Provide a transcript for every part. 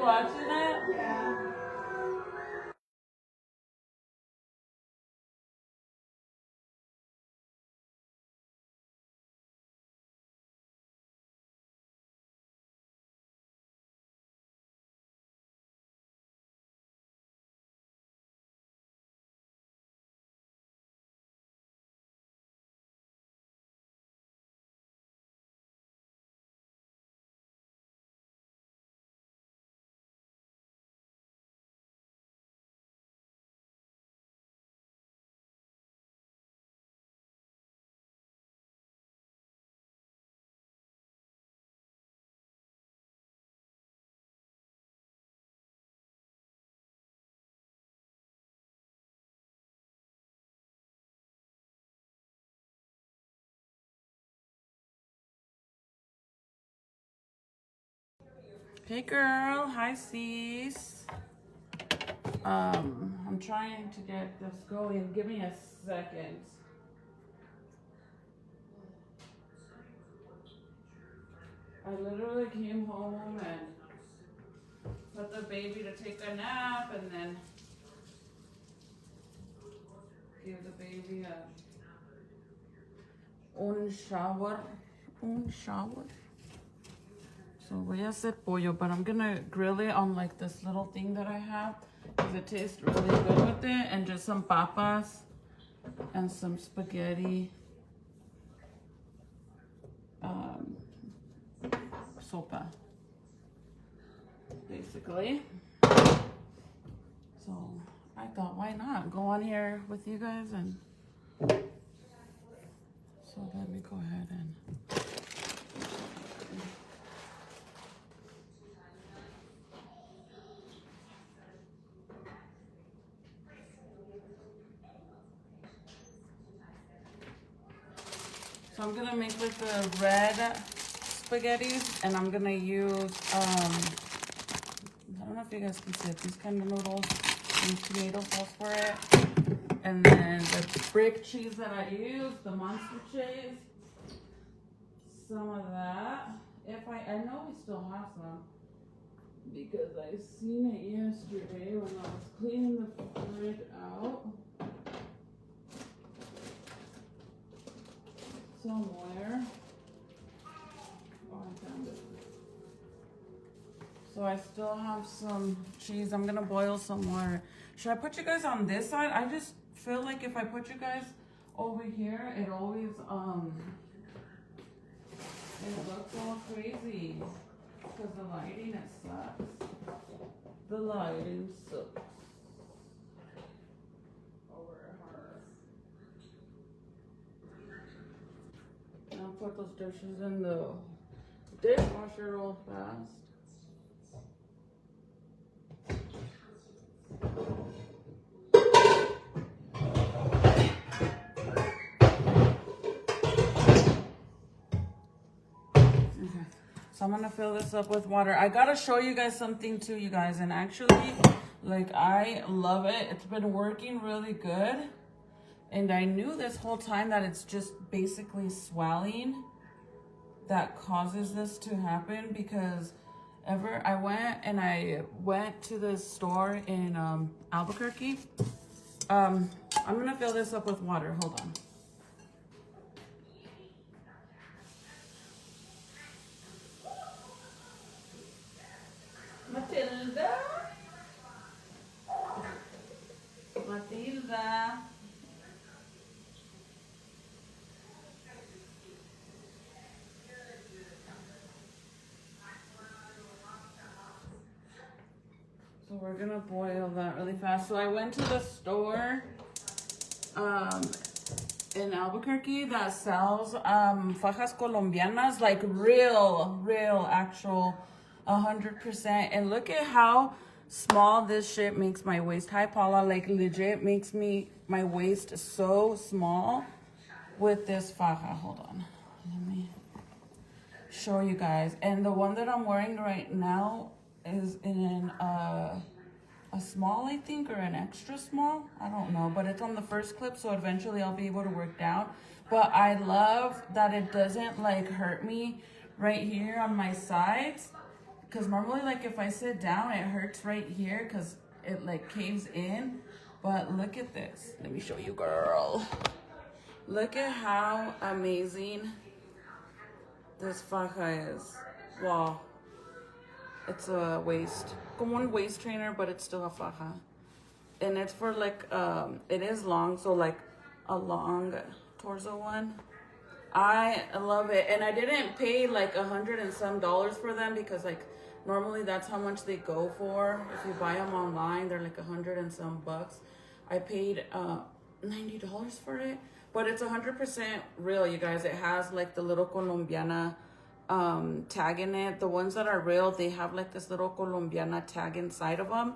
watching it? Yeah. Hey girl, hi sis. I'm trying to get this going. Give me a second. I literally came home and put the baby to take a nap and then give the baby un shower. So voy a hacer pollo, but I'm gonna grill it on like this little thing that I have because it tastes really good with it, and just some papas and some spaghetti sopa, basically. So I thought, why not go on here with you guys? And so let me go ahead and so I'm gonna make like the red spaghettis, and I'm gonna use I don't know if you guys can see it, these kind of noodles, use tomato sauce for it, and then the brick cheese that I use, the monster cheese, some of that. If I know we still have some because I seen it yesterday when I was cleaning the fridge out. Somewhere. Oh, I found it. So I still have some cheese. I'm gonna boil some water. Should I put you guys on this side? I just feel like if I put you guys over here, it always it looks all crazy because the lighting, it sucks. The lighting sucks. I'll put those dishes in the dishwasher real fast. Okay, so I'm gonna fill this up with water. I gotta show you guys something too, you guys, and actually, like, I love it. It's been working really good. And I knew this whole time that it's just basically swelling that causes this to happen, because I went to the store in Albuquerque. I'm gonna fill this up with water. Hold on. Matilda. So we're gonna boil that really fast. So I went to the store in Albuquerque that sells fajas colombianas, like real actual 100%. And look at how small this shit makes my waist. Hi Paula, like legit makes my waist so small with this faja. Hold on, let me show you guys. And the one that I'm wearing right now is in a small, I think, or an extra small. I don't know, but it's on the first clip, so eventually I'll be able to work down. But I love that it doesn't like hurt me right here on my sides. because normally like if I sit down, it hurts right here because it like caves in. But look at this. Let me show you, girl. Look at how amazing this faja is. Wow. It's a waist. Como un waist trainer, but it's still a faja. And it's for like, it is long, so like a long torso one. I love it. And I didn't pay like $100 and some for them because like normally that's how much they go for. If you buy them online, they're like $100 and some bucks. I paid $90 for it, but it's 100% real, you guys. It has like the little Colombiana tag in it. The ones that are real, they have like this little Colombiana tag inside of them,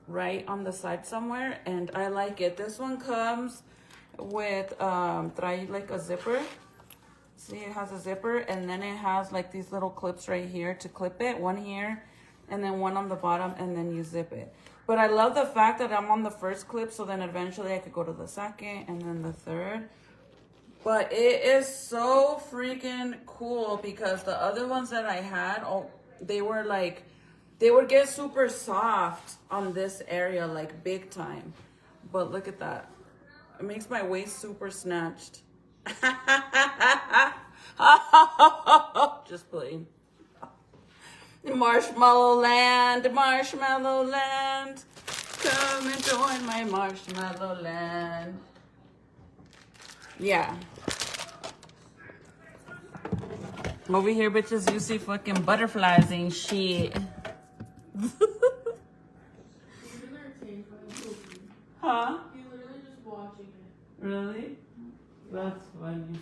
right on the side somewhere, and I like it. This one comes with trae like a zipper. See, it has a zipper, and then it has like these little clips right here to clip it, one here and then one on the bottom, and then you zip it. But I love the fact that I'm on the first clip, so then eventually I could go to the second and then the third. But it is so freaking cool because the other ones that I had, they were like, they would get super soft on this area, like big time. But look at that. It makes my waist super snatched. Just playing. Marshmallow land, marshmallow land. Come and join my marshmallow land. Yeah. Over here, bitches, you see fucking butterflies ain't shit. Huh? You're literally just watching it. Really? That's funny.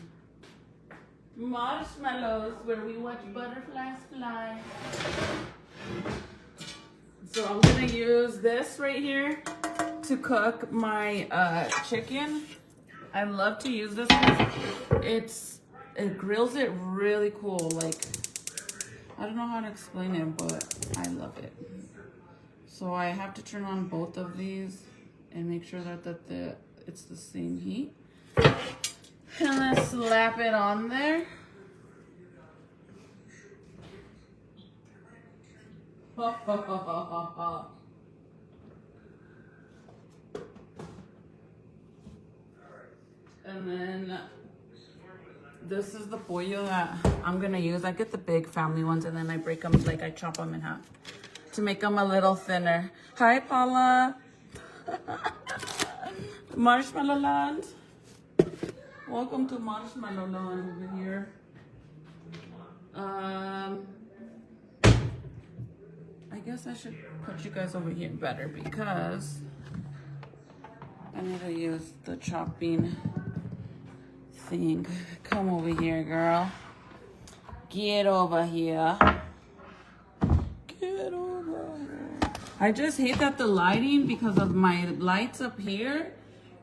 Marshmallows, where we watch butterflies fly. So I'm gonna use this right here to cook my chicken. I love to use this because it grills it really cool. Like, I don't know how to explain it, but I love it. So I have to turn on both of these and make sure that it's the same heat. And then slap it on there. And then this is the pollo that I'm gonna use. I get the big family ones and then I break them, like I chop them in half to make them a little thinner. Hi, Paula. Marshmallow Land. Welcome to Marshmallow Land over here. I guess I should put you guys over here better because I need to use the chopping thing. Come over here, girl. Get over here. Get over here. I just hate that the lighting, because of my lights up here,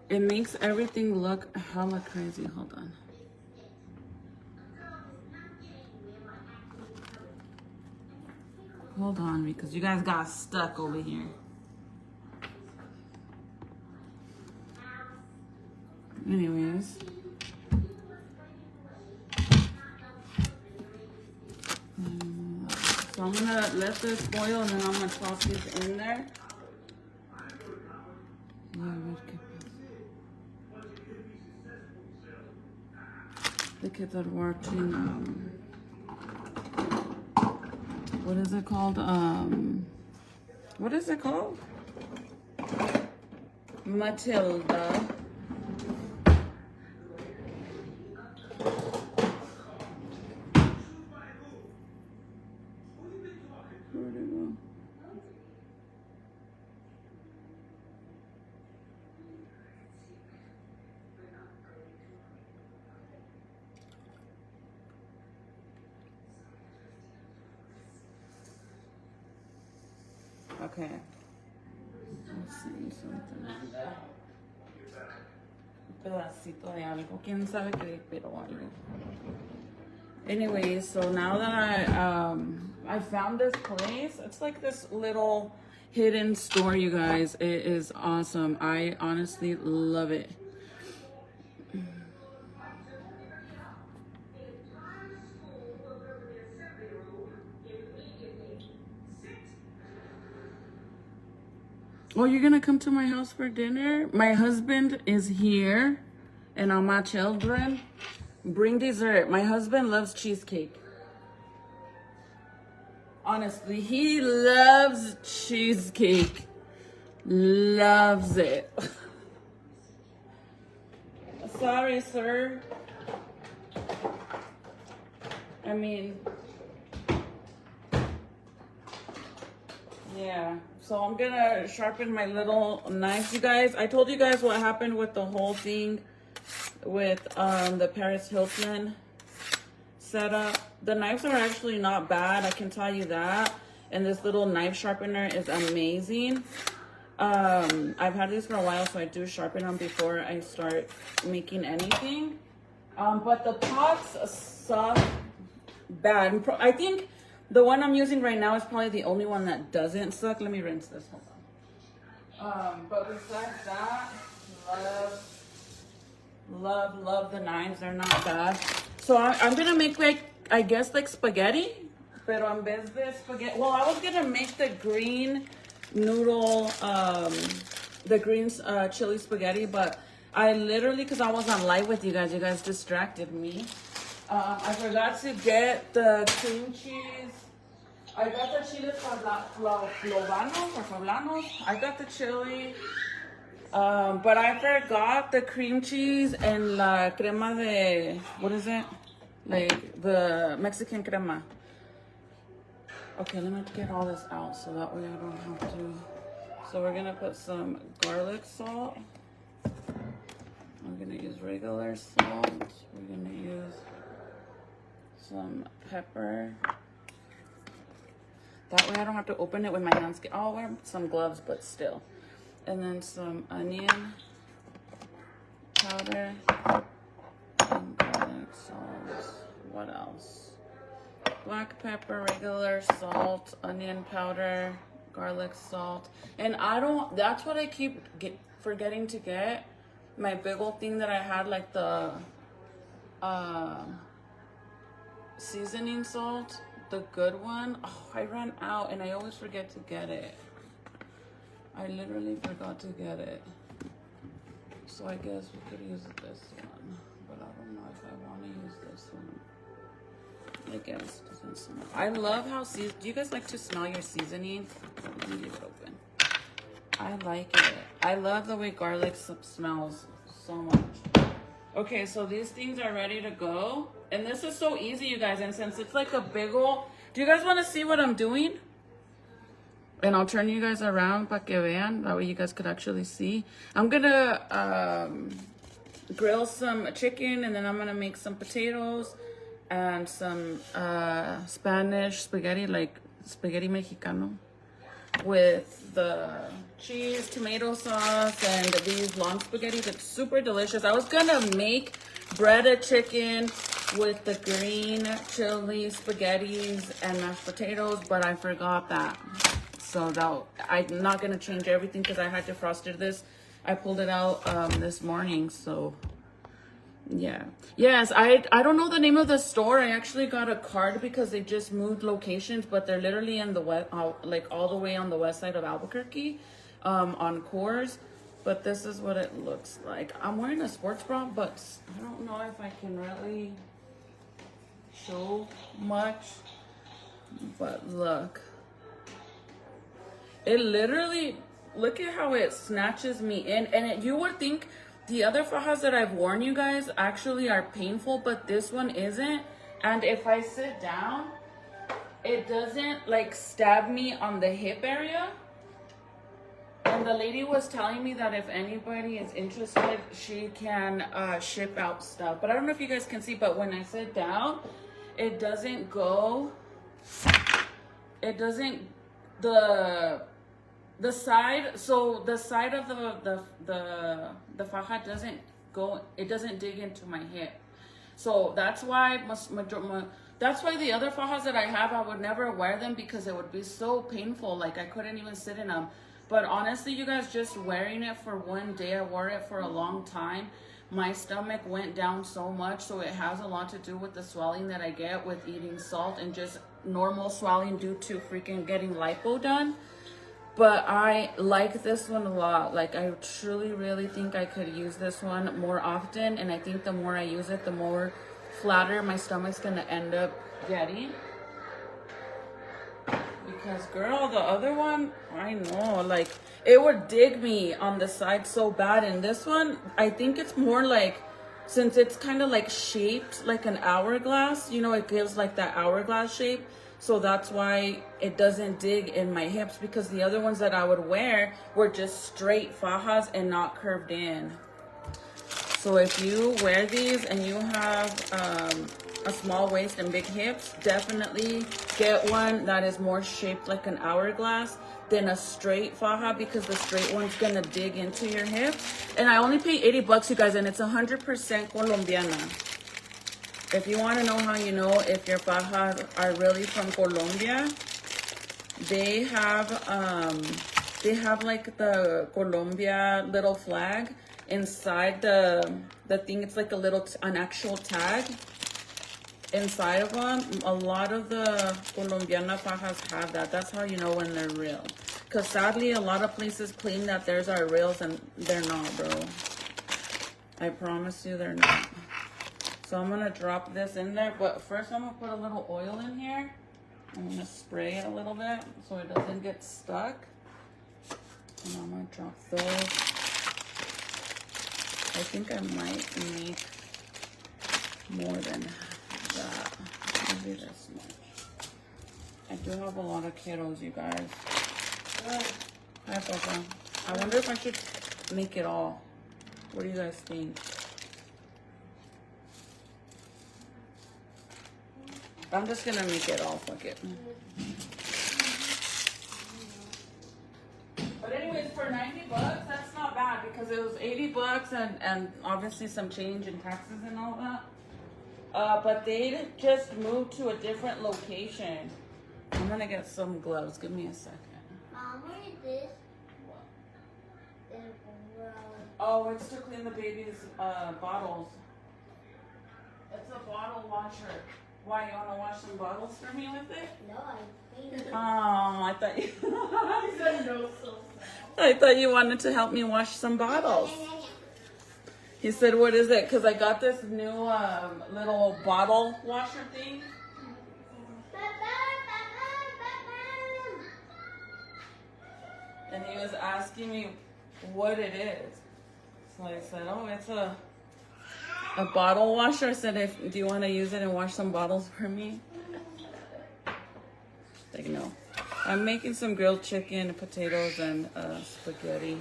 it makes everything look hella crazy. Hold on. Hold on, because you guys got stuck over here. Anyways. So I'm gonna let this boil and then I'm gonna toss this in there. The kids are watching, what is it called? What is it called? Matilda. Where'd it go? Okay. Let's see something on there. Un pedacito de algo. Quién sabe qué, pero algo. Anyway, so now that I found this place, it's like this little hidden store, you guys. It is awesome. I honestly love it. Oh, you're gonna come to my house for dinner? My husband is here, and all my children. Bring dessert. My husband loves cheesecake. Honestly, he loves cheesecake. Loves it. Sorry, sir. I mean, yeah. So I'm gonna sharpen my little knife, you guys. I told you guys what happened with the whole thing with the Paris Hilton setup. The knives are actually not bad, I can tell you that. And this little knife sharpener is amazing. I've had these for a while, so I do sharpen them before I start making anything. But the pots suck bad. I think the one I'm using right now is probably the only one that doesn't suck. Let me rinse this. Hold on. But besides that, love the knives. They're not bad. So I'm gonna make like, I guess like spaghetti. Pero en vez de spaghetti, well, I was gonna make the green noodle, the green chili spaghetti, but I literally, because I was on live with you guys distracted me. I forgot to get the cream cheese. I got the chile poblanos. I got the chili. But I forgot the cream cheese and la crema de, what is it? Like the Mexican crema. Okay, let me get all this out so that way I don't have to. So we're gonna put some garlic salt. We're gonna use regular salt. We're gonna use some pepper. That way I don't have to open it with my hands. I'll wear some gloves, but still. And then some onion powder and garlic salt. What else? Black pepper, regular salt, onion powder, garlic salt. And that's what I keep forgetting to get. My big old thing that I had, like the seasoning salt, the good one. Oh, I ran out and I always forget to get it. I literally forgot to get it. So I guess we could use this one. But I don't know if I want to use this one. I guess. I love how do you guys like to smell your seasoning? Let me leave it open. I like it. I love the way garlic smells so much. Okay, so these things are ready to go. And this is so easy, you guys. And since it's like a big ol'... Do you guys want to see what I'm doing? And I'll turn you guys around para que vean. That way you guys could actually see. I'm going to grill some chicken. And then I'm going to make some potatoes. And some Spanish spaghetti, like spaghetti Mexicano. With the cheese, tomato sauce, and these long spaghetti. It's super delicious. I was going to make breaded chicken with the green chili spaghettis and mashed potatoes. But I forgot that. So I'm not going to change everything because I had defrosted this. I pulled it out this morning, so yeah. Yes, I don't know the name of the store. I actually got a card because they just moved locations, but they're literally in the west, like all the way on the west side of Albuquerque, on Coors. But this is what it looks like. I'm wearing a sports bra, but I don't know if I can really show much. But look. It literally, look at how it snatches me in. And you would think the other fajas that I've worn, you guys, actually are painful, but this one isn't. And if I sit down, it doesn't like stab me on the hip area. And the lady was telling me that if anybody is interested, she can ship out stuff. But I don't know if you guys can see, but when I sit down, it doesn't go, the side, so the side of the faja doesn't go, it doesn't dig into my hip. So that's why that's why the other fajas that I have, I would never wear them because it would be so painful. Like I couldn't even sit in them. But honestly, you guys, just wearing it for one day, I wore it for a long time. My stomach went down so much, so it has a lot to do with the swelling that I get with eating salt and just normal swelling due to freaking getting lipo done. But I like this one a lot. Like, I truly, really think I could use this one more often. And I think the more I use it, the more flatter my stomach's gonna end up getting. Because, girl, the other one, I know, like, it would dig me on the side so bad. And this one, I think it's more like, since it's kind of like shaped like an hourglass, you know, it gives like that hourglass shape. So that's why it doesn't dig in my hips, because the other ones that I would wear were just straight fajas and not curved in. So if you wear these and you have a small waist and big hips, definitely get one that is more shaped like an hourglass than a straight faja, because the straight one's gonna dig into your hips. And I only paid $80, you guys, and it's 100% Colombiana. If you want to know how you know if your fajas are really from Colombia, they have like the Colombia little flag inside the thing. It's like an actual tag inside of them. A lot of the Colombiana fajas have that. That's how you know when they're real. Because sadly, a lot of places claim that theirs are reals and they're not, bro. I promise you they're not. So I'm gonna drop this in there, but first I'm gonna put a little oil in here. I'm gonna spray it a little bit so it doesn't get stuck. And I'm gonna drop those. I think I might need more than that. Maybe this much. I do have a lot of kiddos, you guys. Hi, Papa. I wonder if I should make it all. What do you guys think? I'm just gonna make it all, fuck it. But anyways, for $90, that's not bad, because it was $80 and obviously some change in taxes and all that. But they just moved to a different location. I'm gonna get some gloves. Give me a second. Mom, what is this? Oh, it's to clean the baby's bottles. It's a bottle washer. Why, you want to wash some bottles for me with it? No, I cleaned it. Oh, I thought you... He said no so fast. I thought you wanted to help me wash some bottles. He said, what is it? Because I got this new little bottle washer thing. And he was asking me what it is. So I said, oh, it's a bottle washer. I said, do you want to use it and wash some bottles for me? Like, no. I'm making some grilled chicken, potatoes, and spaghetti.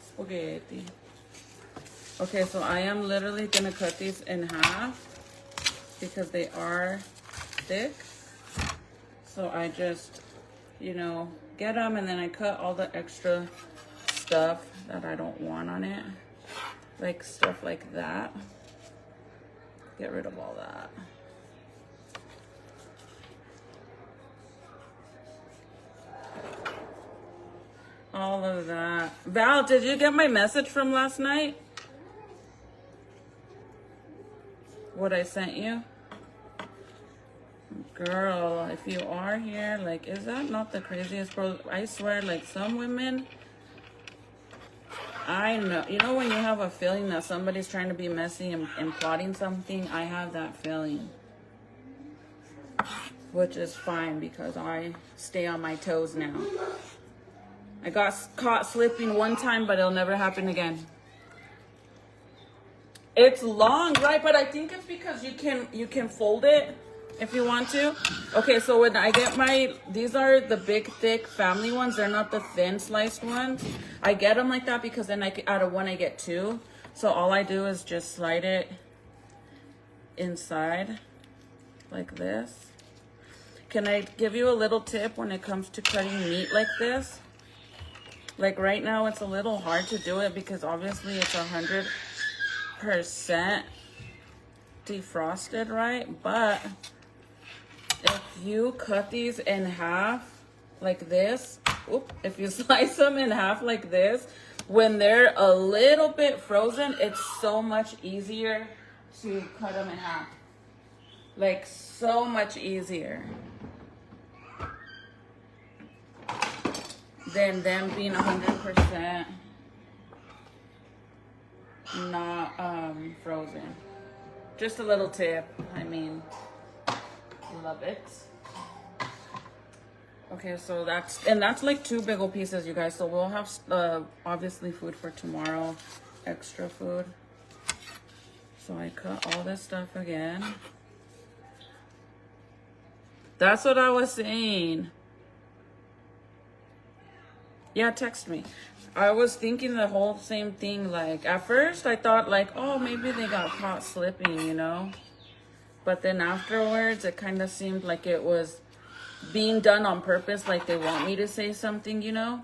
Spaghetti. Okay, so I am literally going to cut these in half because they are thick. So I just, you know, get them and then I cut all the extra stuff that I don't want on it. Like stuff like that. Get rid of all that. All of that. Val, did you get my message from last night? What I sent you? Girl, if you are here, like, is that not the craziest pro? I swear, like, some women, I know, you know when you have a feeling that somebody's trying to be messy and plotting something? I have that feeling. Which is fine because I stay on my toes now. I got caught slipping one time, but it'll never happen again. It's long, right? But I think it's because you can fold it if you want to. Okay, so when I get these are the big, thick family ones. They're not the thin sliced ones. I get them like that because then out of one, I get two. So all I do is just slide it inside like this. Can I give you a little tip when it comes to cutting meat like this? Like right now, it's a little hard to do it because obviously it's 100% defrosted, right? But if you cut these in half like this, if you slice them in half like this, when they're a little bit frozen, it's so much easier to cut them in half. Like so much easier. than them being 100% not frozen. Just a little tip. I mean, love it. Okay, so that's like 2 big old pieces, you guys. So we'll have obviously food for tomorrow, extra food. So I cut all this stuff again. That's what I was saying. Yeah, text me. I was thinking the whole same thing. Like, at first I thought like, oh, maybe they got caught slipping, you know? But then afterwards, it kind of seemed like it was being done on purpose. Like they want me to say something, you know?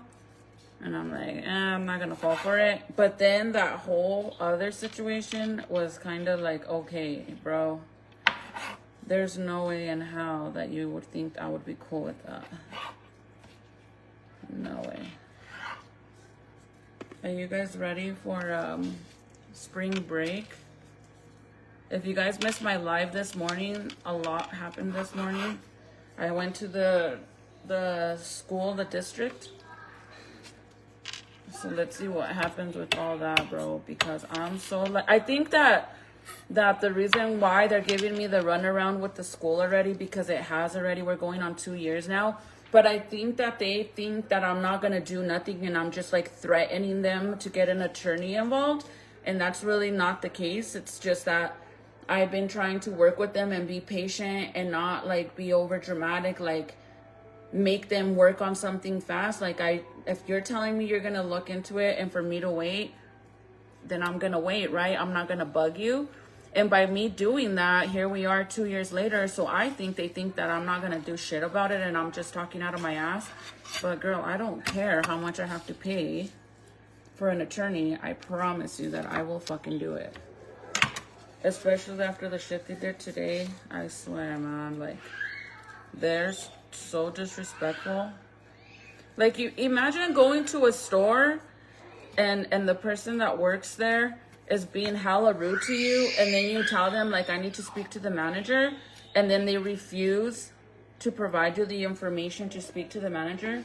And I'm like, I'm not going to fall for it. But then that whole other situation was kind of like, okay, bro, there's no way in hell that you would think I would be cool with that. No way. Are you guys ready for spring break? If you guys missed my live this morning, a lot happened this morning. I went to the school, the district. So let's see what happens with all that, bro. Because I'm so like, I think that the reason why they're giving me the runaround with the school already, because it has already, we're going on 2 years now. But I think that they think that I'm not going to do nothing and I'm just like threatening them to get an attorney involved. And that's really not the case. It's just that I've been trying to work with them and be patient and not like be over dramatic, like make them work on something fast. Like if you're telling me you're going to look into it and for me to wait, then I'm going to wait, right? I'm not going to bug you. And by me doing that, here we are 2 years later. So I think they think that I'm not going to do shit about it and I'm just talking out of my ass. But girl, I don't care how much I have to pay for an attorney. I promise you that I will fucking do it. Especially after the shit they did today. I swear, man, like, they're so disrespectful. Like, you imagine going to a store and the person that works there is being hella rude to you, and then you tell them, like, I need to speak to the manager, and then they refuse to provide you the information to speak to the manager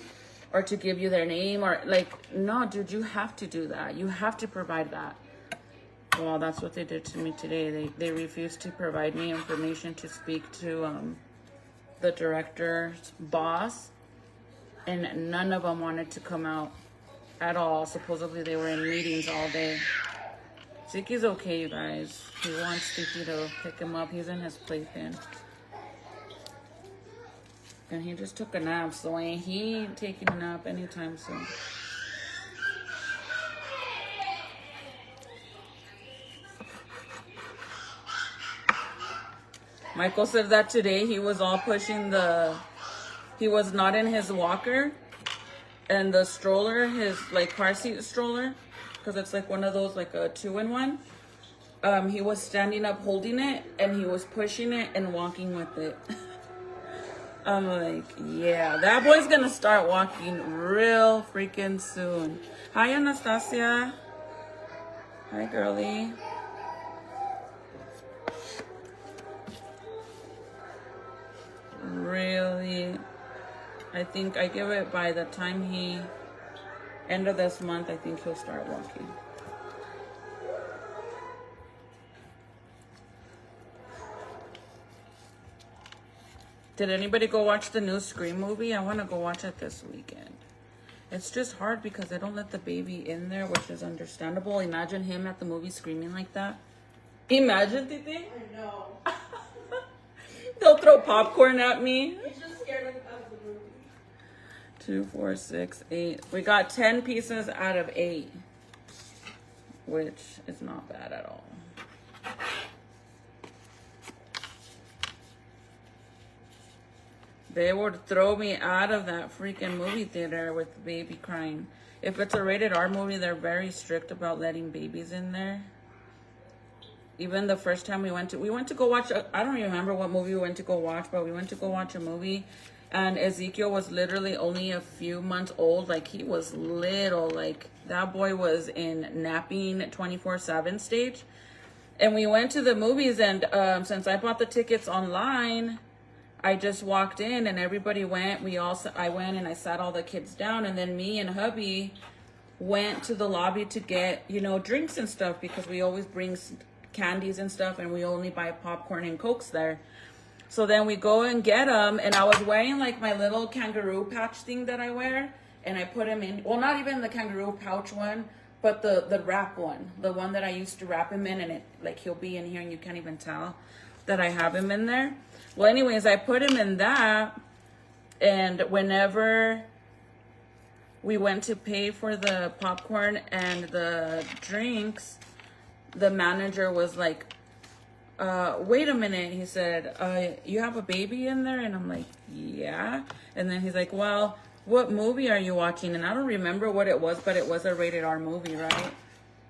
or to give you their name, or like, no, dude, you have to do that. You have to provide that. Well, that's what they did to me today. They refused to provide me information to speak to the director's boss, and none of them wanted to come out at all. Supposedly they were in meetings all day. Ziki's okay, you guys. He wants Ziki to pick him up. He's in his playpen. And he just took a nap, so ain't he taking a nap anytime soon. Michael said that today he was all pushing he was not in his walker and the stroller, his like car seat stroller, because it's like one of those, like a 2-in-1. He was standing up holding it and he was pushing it and walking with it. I'm like, yeah, that boy's gonna start walking real freaking soon. Hi, Anastasia. Hi, girlie. Really, I think I give it by the time end of this month, I think he'll start walking. Did anybody go watch the new Scream movie? I want to go watch it this weekend. It's just hard because they don't let the baby in there, which is understandable. Imagine him at the movie screaming like that. Imagine, Titi. I know. They'll throw popcorn at me. He's just scared of the movie. 2, 4, 6, 8. We got 10 pieces out of 8, which is not bad at all. They would throw me out of that freaking movie theater with the baby crying. If it's a rated R movie, they're very strict about letting babies in there. Even the first time we went to go watch, I don't remember what movie we went to go watch, but we went to go watch a movie, and Ezekiel was literally only a few months old. Like, he was little. Like, that boy was in napping 24/7 stage. And we went to the movies, and since I bought the tickets online, I just walked in and everybody went. I went and I sat all the kids down, and then me and hubby went to the lobby to get, you know, drinks and stuff, because we always bring candies and stuff, and we only buy popcorn and Cokes there. So then we go and get them, and I was wearing like my little kangaroo pouch thing that I wear, and I put him in, well, not even the kangaroo pouch one, but the wrap one, the one that I used to wrap him in, and it, like, he'll be in here and you can't even tell that I have him in there. Well, anyways, I put him in that, and whenever we went to pay for the popcorn and the drinks, the manager was like, wait a minute. He said, you have a baby in there? And I'm like, yeah. And then he's like, well, what movie are you watching? And I don't remember what it was, but it was a rated R movie, right?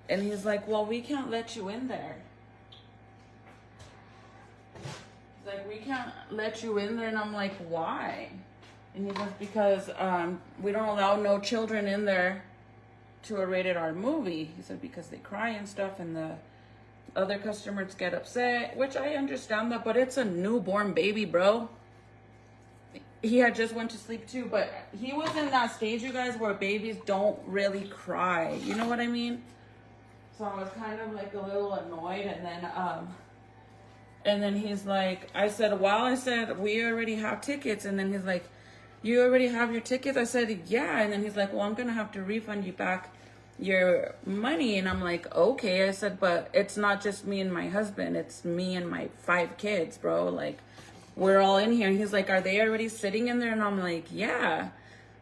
And he's like, well, we can't let you in there. He's like, we can't let you in there. And I'm like, why? And he goes, because we don't allow no children in there to a rated R movie. He said, because they cry and stuff, and the other customers get upset, which I understand that, but it's a newborn baby, bro. He had just went to sleep too, but he was in that stage, you guys, where babies don't really cry. You know what I mean? So I was kind of like a little annoyed, and then he's like, I said, well, I said, we already have tickets. And then he's like, you already have your tickets? I said, yeah. And then he's like, well, I'm going to have to refund you back your money. And I'm like, okay. I said, but it's not just me and my husband. It's me and my 5 kids, bro. Like, we're all in here. And he's like, are they already sitting in there? And I'm like, yeah,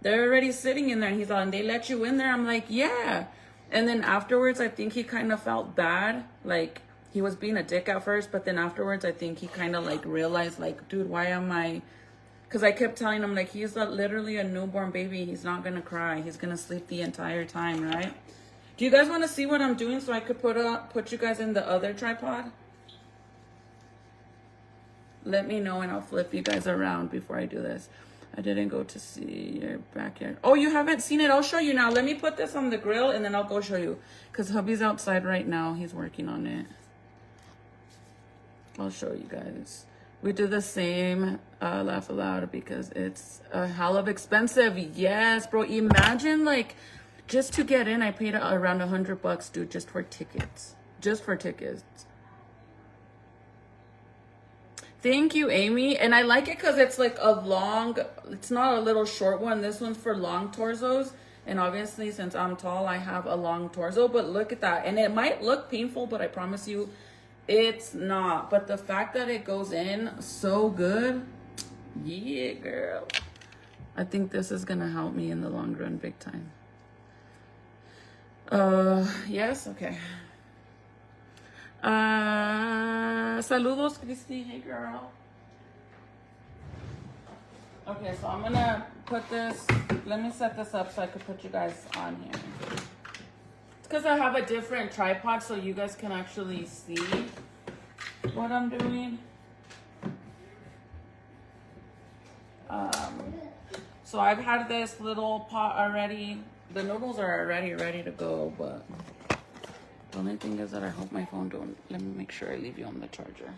they're already sitting in there. And he's like, and they let you in there? I'm like, yeah. And then afterwards, I think he kind of felt bad. Like, he was being a dick at first, but then afterwards, I think he kind of like realized, like, dude, why am I? Because I kept telling him, like, he's literally a newborn baby. He's not going to cry. He's going to sleep the entire time, right? Do you guys want to see what I'm doing so I could put you guys in the other tripod? Let me know and I'll flip you guys around before I do this. I didn't go to see your backyard. Oh, you haven't seen it? I'll show you now. Let me put this on the grill and then I'll go show you. Because hubby's outside right now. He's working on it. I'll show you guys. We do the same laugh aloud because it's a hell of expensive. Yes, bro. Imagine, like, just to get in, I paid around $100, dude, just for tickets. Just for tickets. Thank you, Amy. And I like it because it's like a long, it's not a little short one. This one's for long torsos. And obviously, since I'm tall, I have a long torso. But look at that. And it might look painful, but I promise you, it's not. But the fact that it goes in so good, yeah, girl. I think this is going to help me in the long run big time. Yes, okay. Saludos, Christy. Hey, girl. Okay, so I'm gonna put this, let me set this up so I could put you guys on here. It's because I have a different tripod so you guys can actually see what I'm doing. So I've had this little pot already. The noodles are already ready to go, but the only thing is that I hope my phone don't, let me make sure I leave you on the charger.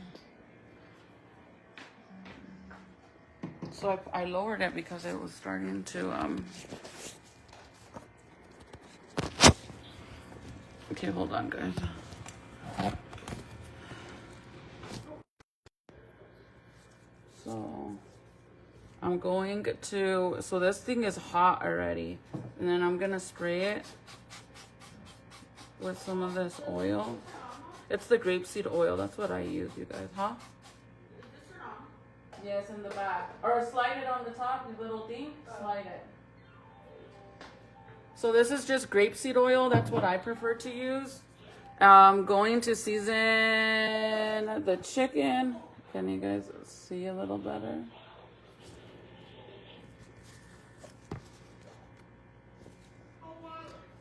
So I lowered it because it was starting to, okay, hold on, guys. So I'm going to, so this thing is hot already. And then I'm gonna spray it with some of this oil. It's the grapeseed oil. That's what I use, you guys, huh? Yes, in the back. Or slide it on the top, the little thing. Slide it. So this is just grapeseed oil. That's what I prefer to use. I'm going to season the chicken. Can you guys see a little better?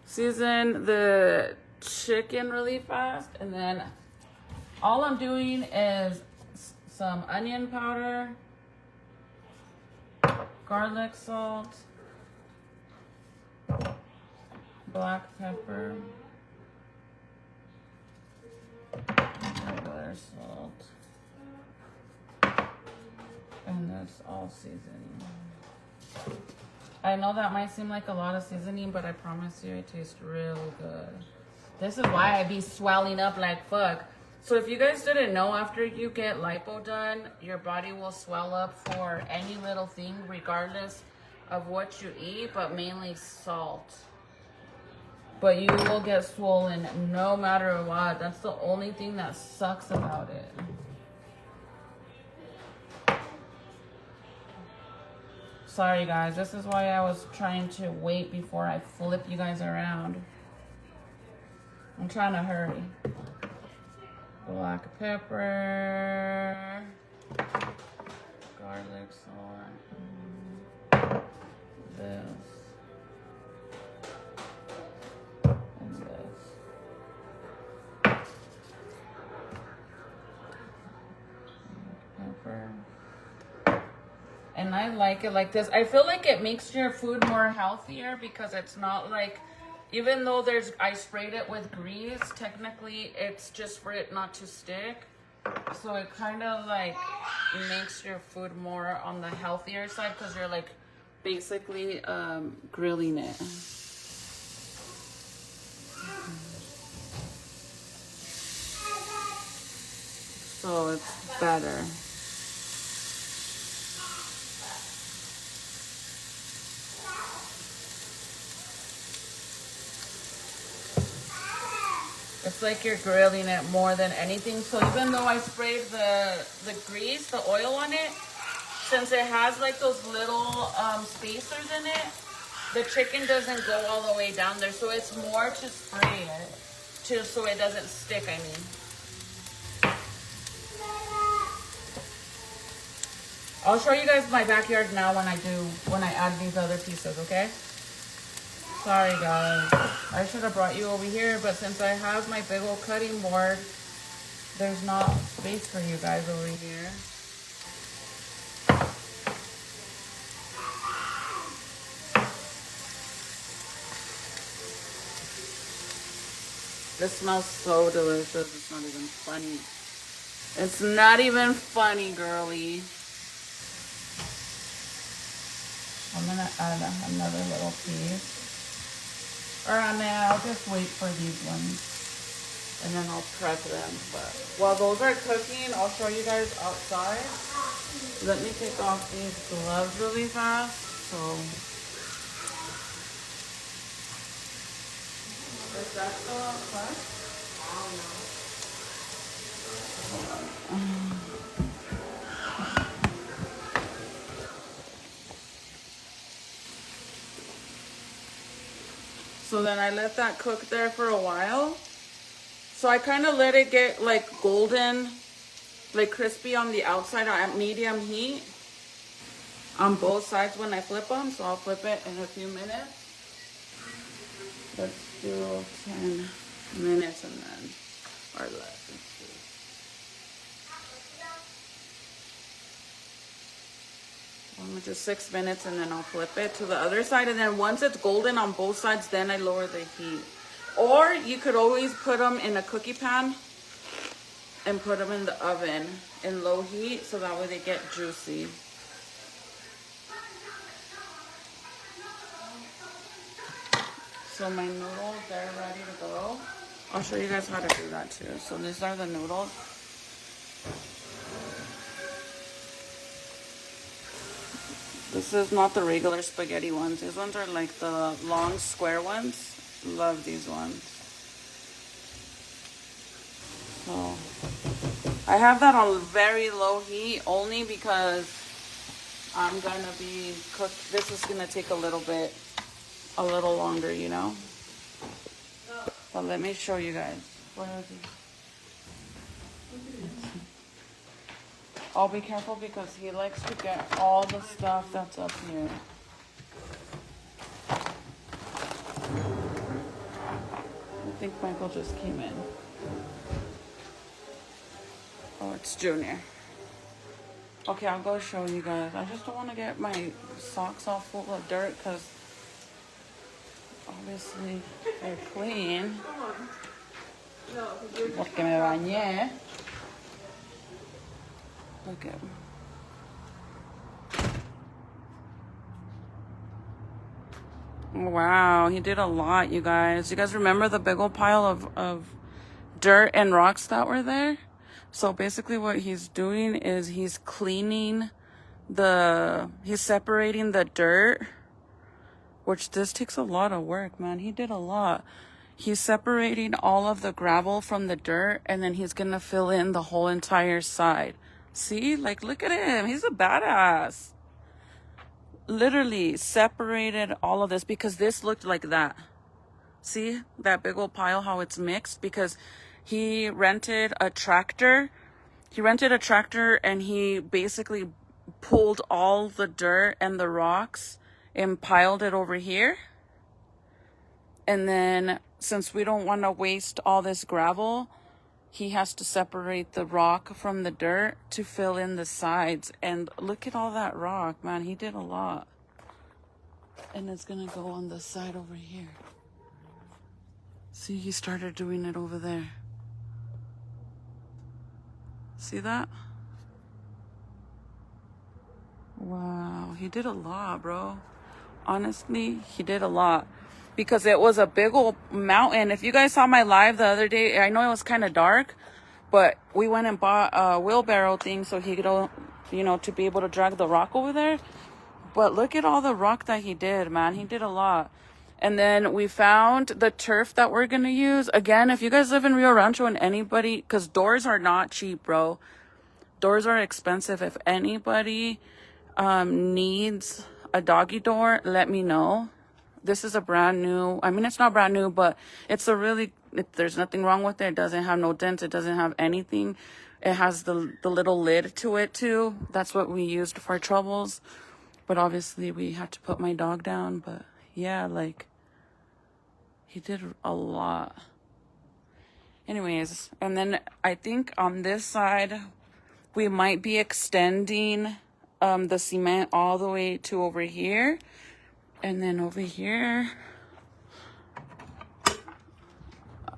Season the chicken really fast, and then all I'm doing is some onion powder, garlic salt, black pepper, regular salt, and that's salt seasoning. I know that might seem like a lot of seasoning, but I promise you it tastes really good. This is why I be swelling up like fuck. So if you guys didn't know, after you get lipo done, your body will swell up for any little thing, regardless of what you eat, but mainly salt. But you will get swollen no matter what. That's the only thing that sucks about it. Sorry guys, this is why I was trying to wait before I flip you guys around. I'm trying to hurry. Black pepper, garlic salt, this, and this. Pepper. And I like it like this. I feel like it makes your food more healthier because it's not like, even though I sprayed it with grease, technically it's just for it not to stick. So it kind of like makes your food more on the healthier side because you're like basically grilling it. So it's better. It's like you're grilling it more than anything. So even though I sprayed the grease, the oil on it, since it has like those little spacers in it, the chicken doesn't go all the way down there. So it's more to spray it, so it doesn't stick, I mean. I'll show you guys my backyard now when I add these other pieces, okay? Sorry guys, I should have brought you over here, but since I have my big old cutting board, there's not space for you guys over here. This smells so delicious, it's not even funny. It's not even funny, girly. I'm gonna add another little piece. Or I'll just wait for these ones and then I'll prep them. But while those are cooking, I'll show you guys outside. Let me take off these gloves really fast. So, is that still outside? I don't know. So then I let that cook there for a while. So I kind of let it get like golden, like crispy on the outside at medium heat on both sides when I flip them. So I'll flip it in a few minutes. Let's do 10 minutes and then, or less. Just 6 minutes and then I'll flip it to the other side, and then once it's golden on both sides, then I lower the heat. Or you could always put them in a cookie pan and put them in the oven in low heat so that way they get juicy. So my noodles, they're ready to go. I'll show you guys how to do that too. So these are the noodles. This is not the regular spaghetti ones. These ones are like the long square ones. Love these ones. So I have that on very low heat only because I'm gonna be cooked. This is gonna take a little longer, you know. But let me show you guys. Where are these? I'll be careful because he likes to get all the stuff that's up here. I think Michael just came in. Oh, it's Junior. Okay, I'll go show you guys. I just don't want to get my socks all full of dirt because obviously they're clean. Porque me bañé. Look at Wow, he did a lot, you guys. You guys remember the big old pile of dirt and rocks that were there? So basically what he's doing is he's separating the dirt, which this takes a lot of work, man. He did a lot. He's separating all of the gravel from the dirt, and then he's gonna fill in the whole entire side. See, like, look at him. He's a badass. Literally separated all of this because this looked like that. See that big old pile, how it's mixed? Because he rented a tractor. And he basically pulled all the dirt and the rocks and piled it over here. And then since we don't want to waste all this gravel, he has to separate the rock from the dirt to fill in the sides. And look at all that rock, man. He did a lot. And it's going to go on the side over here. See, he started doing it over there. See that? Wow, he did a lot, bro. Honestly, he did a lot. Because it was a big old mountain. If you guys saw my live the other day, I know it was kind of dark, but we went and bought a wheelbarrow thing so he could, to be able to drag the rock over there. But look at all the rock that he did, man. He did a lot. And then we found the turf that we're going to use. Again, if you guys live in Rio Rancho and anybody, because doors are not cheap, bro. Doors are expensive. If anybody needs a doggy door, let me know. This is a brand new, I mean, it's not brand new, but it's there's nothing wrong with it. It doesn't have no dents. It doesn't have anything. It has the little lid to it too. That's what we used for troubles. But obviously we had to put my dog down. But yeah, like, he did a lot. Anyways, and then I think on this side, we might be extending the cement all the way to over here. And then over here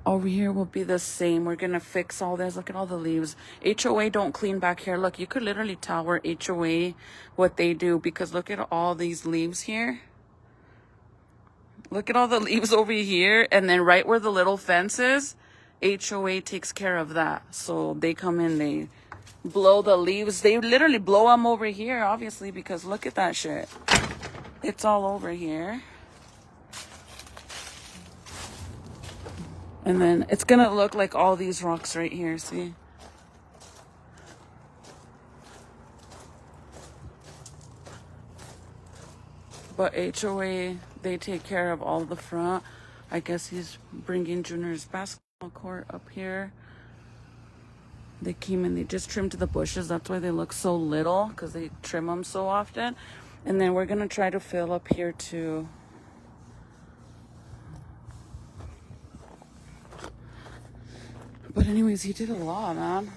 will be the same. We're going to fix all this. Look at all the leaves. HOA don't clean back here. Look, you could literally tell where HOA, what they do. Because look at all these leaves here. Look at all the leaves over here. And then right where the little fence is, HOA takes care of that. So they come in, they blow the leaves. They literally blow them over here, obviously, because look at that shit. It's all over here. And then it's going to look like all these rocks right here, see? But HOA, they take care of all the front. I guess he's bringing Junior's basketball court up here. They came and they just trimmed the bushes. That's why they look so little, because they trim them so often. And then we're going to try to fill up here too. But anyways, he did a lot, man.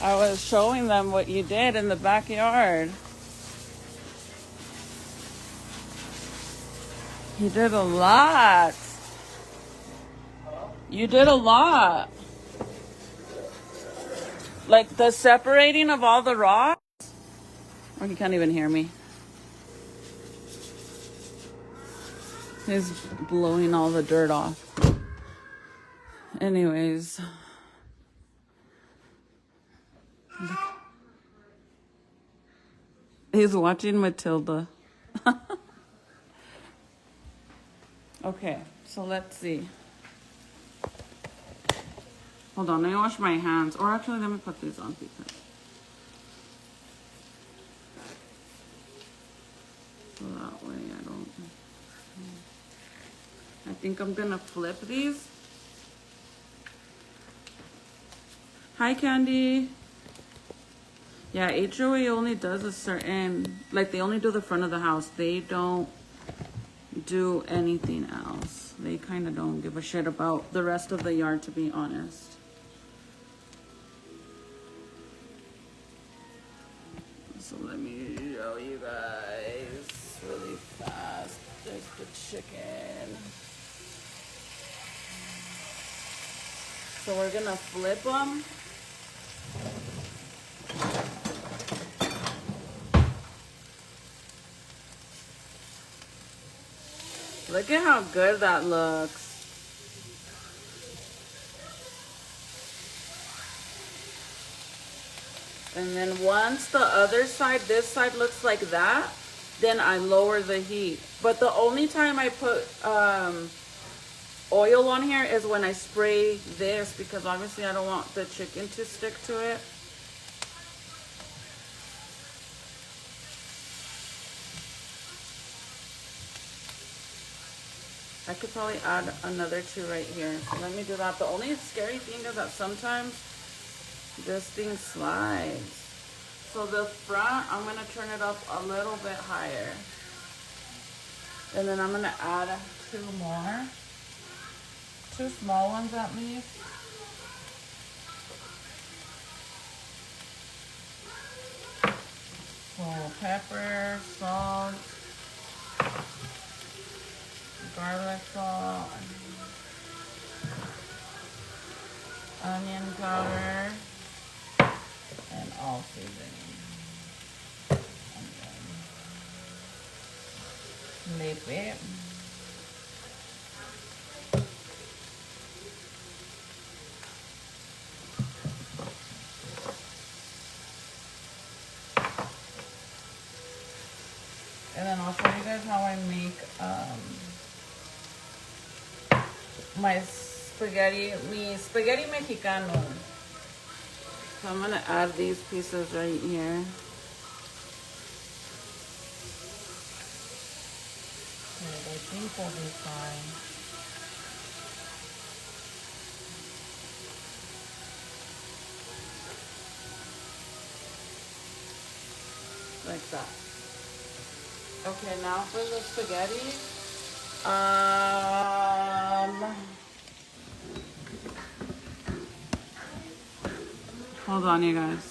I was showing them what you did in the backyard. You did a lot. You did a lot. Like the separating of all the rocks. Oh, he can't even hear me. He's blowing all the dirt off. Anyways. He's watching Matilda. Okay, so let's see. Hold on, let me wash my hands. Or actually, let me put these on because. So that way I don't. I think I'm gonna flip these. Hi, Candy. Yeah, HOA only does a certain, like they only do the front of the house. They don't do anything else. They kind of don't give a shit about the rest of the yard, to be honest. So let me show you guys really fast. There's the chicken. So we're gonna flip them. Look at how good that looks. And then once the other side, this side looks like that, then I lower the heat. But the only time I put oil on here is when I spray this, because obviously I don't want the chicken to stick to it. I could probably add another 2 right here. So let me do that. The only scary thing is that sometimes this thing slides. So the front, I'm gonna turn it up a little bit higher. And then I'm gonna add 2 more. 2 small ones at least. So pepper, salt, garlic salt, onion powder, and all seasoning. And then flip it. And then I'll show you guys how I make my spaghetti mexicano. So I'm gonna add these pieces right here. And I think we'll be fine. Like that. Okay, now for the spaghetti. Hold on, you guys.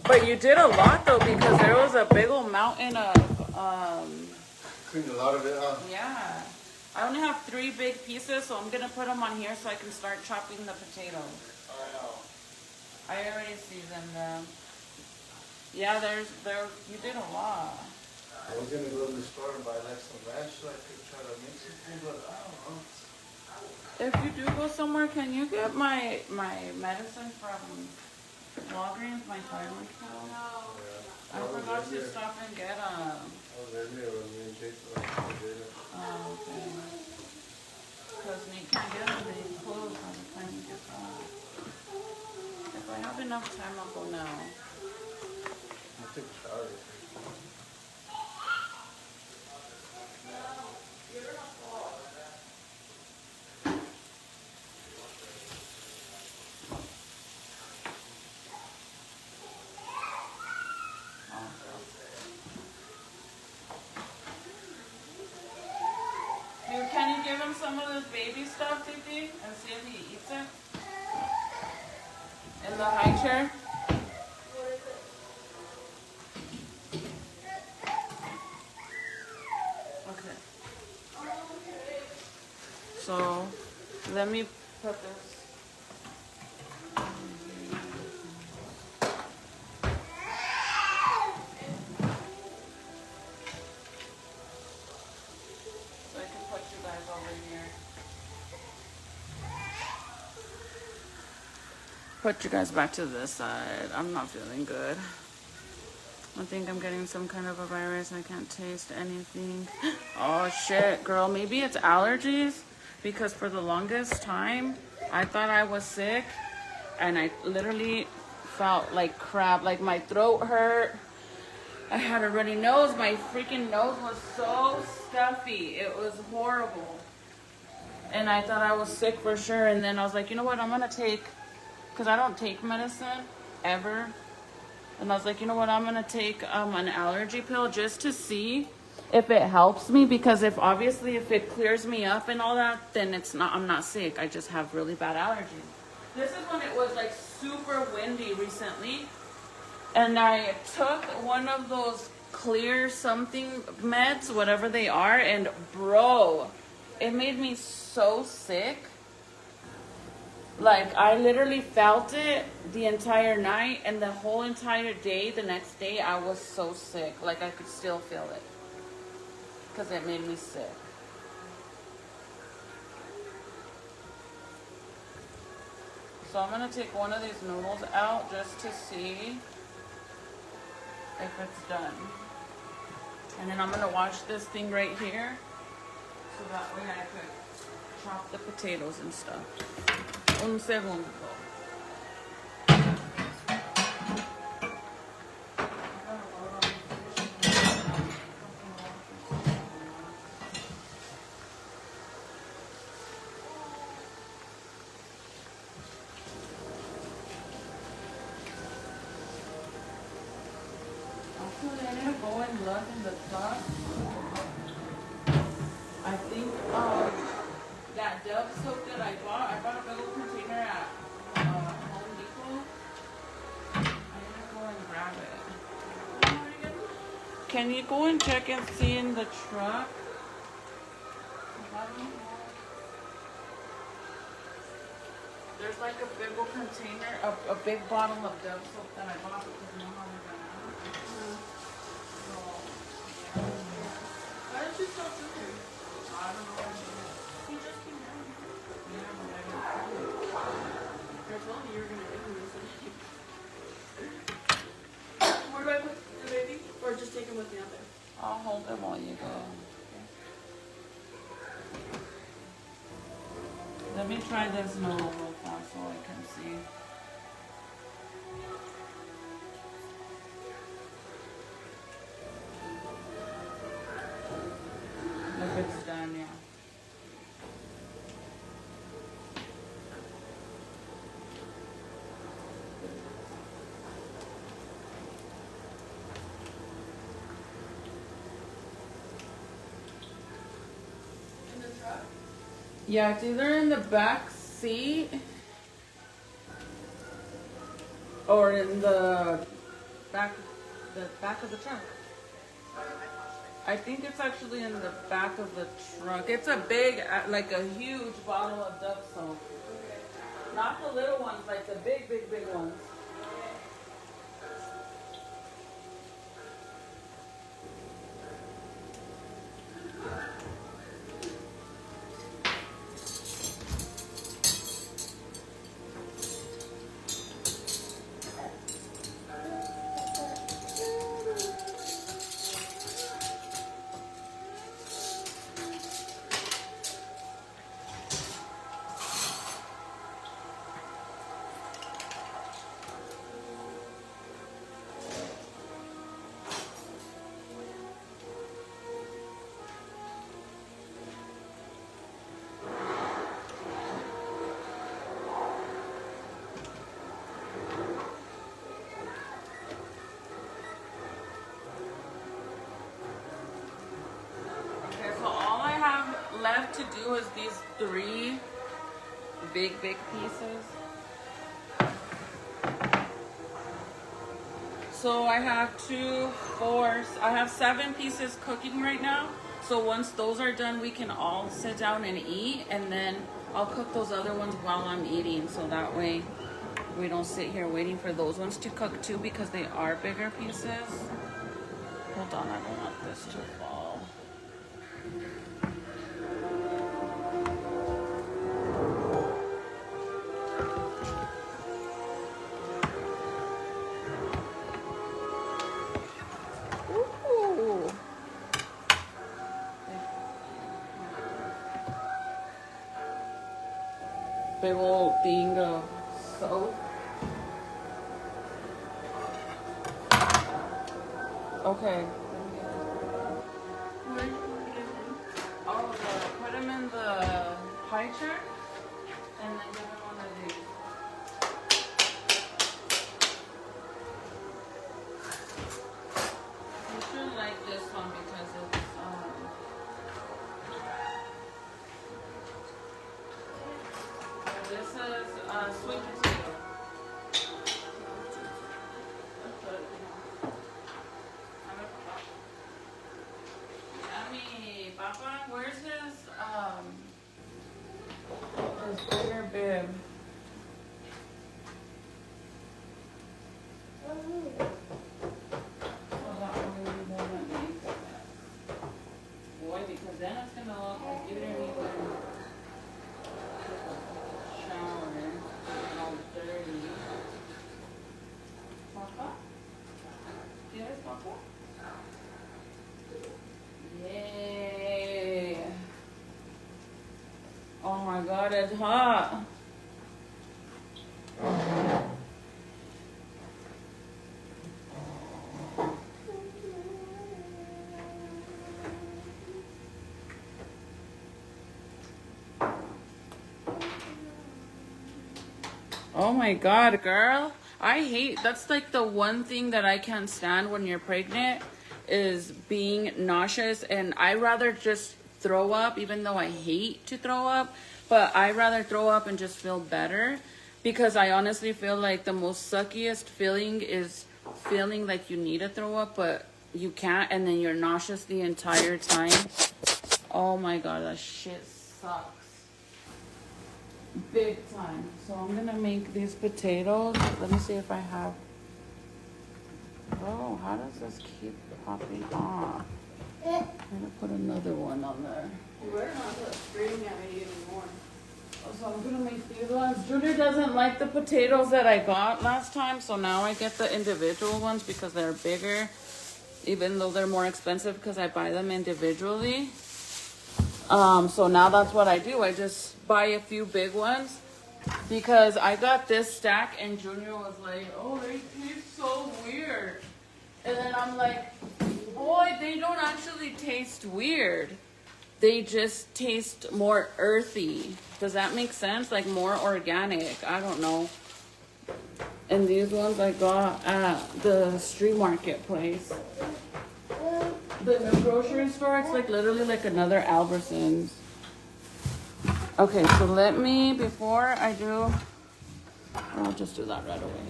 But you did a lot though, because there was a big old mountain of Cleaned a lot of it, huh? yeah. I only have 3 big pieces, so I'm gonna put them on here so I can start chopping the potatoes. I already seasoned them. Yeah, you did a lot. I was gonna go to the store and buy like some ranch so I could try to mix it, but I don't know. If you do go somewhere, can you get my medicine from Walgreens, my thyroid pill? I forgot to stop and get them. I was earlier when me and Jason did it. Oh, okay. Because Nate can't get them, they close by the time he gets home. If I have enough time, I'll go now. I'll take a shower. Dude, can you give him some of this baby stuff, Titi, and see if he eats it? In the high chair? Okay. So, let me put this. put you guys back to this side. I'm not feeling good. I think I'm getting some kind of a virus. I can't taste anything. Oh shit, girl. Maybe it's allergies because for the longest time I thought I was sick and I literally felt like crap. Like my throat hurt. I had a runny nose. My freaking nose was so stuffy. It was horrible. And I thought I was sick for sure. And then I was like, you know what? I'm going to take, because I don't take medicine ever. And I was like, you know what? I'm going to take an allergy pill just to see if it helps me. Because if it clears me up and all that, then I'm not sick. I just have really bad allergies. This is when it was like super windy recently. And I took one of those clear something meds, whatever they are, and bro, it made me so sick. Like, I literally felt it the entire night, and the whole entire day, the next day, I was so sick. Like, I could still feel it. Because it made me sick. So I'm going to take one of these noodles out just to see if it's done. And then I'm going to wash this thing right here so that way I could chop the potatoes and stuff. Un segundo. Actually, I need to go and look in the truck. I think that Dove soap that I bought a big old container at Home Depot. I need to go and grab it. Can you go and check and see in the truck? There's like a big old container, a big bottle of Dove soap that I bought because my mom ran out. Why don't you stop cooking? I don't know. He just came down. Yeah, but I told you were gonna give him this. Where do I put the baby? Or just take him with me out there? I'll hold them while you go. Let me try this noodle real fast so I can see. If it's done, yeah. In the truck? Yeah, it's either in the back seat or in the back of the truck. I think it's actually in the back of the trunk. It's a big, like a huge bottle of Dove soap. Not the little ones, like the big, big, big ones. Left to do is these 3 big pieces. So I have 2, 4, I have 7 pieces cooking right now. So once those are done, we can all sit down and eat, and then I'll cook those other ones while I'm eating, so that way we don't sit here waiting for those ones to cook too, because they are bigger pieces. Hold on, I don't want this to fall. big old thing of soap. Okay. Oh, put them in the high chair and then give them one of these. You should like this one because it's this is sweet potato. Yummy, Papa. Where's his bigger bib? Boy, because then it's gonna look like you didn't even shower and all dirty. Papa? Yes, Papa? Yay! Oh my God, it's hot. Oh my God, girl. I hate, that's like the one thing that I can't stand when you're pregnant is being nauseous. And I rather just throw up, even though I hate to throw up, but I rather throw up and just feel better, because I honestly feel like the most suckiest feeling is feeling like you need to throw up, but you can't, and then you're nauseous the entire time. Oh my God, that shit sucks. Big time. So I'm gonna make these potatoes. Let me see if I have. Oh, how does this keep popping off? I'm gonna put another one on there. You better not put screaming at me anymore. So I'm gonna make these ones. Junior doesn't like the potatoes that I got last time, so now I get the individual ones because they're bigger, even though they're more expensive because I buy them individually. So now that's what I do. I just buy a few big ones because I got this stack and Junior was like, oh, they taste so weird. And then I'm like, boy, they don't actually taste weird. They just taste more earthy. Does that make sense? Like more organic. I don't know. And these ones I got at the street market place. The new grocery store, it's like literally like another Albertsons. Okay, so let me, before I do, I'll just do that right away.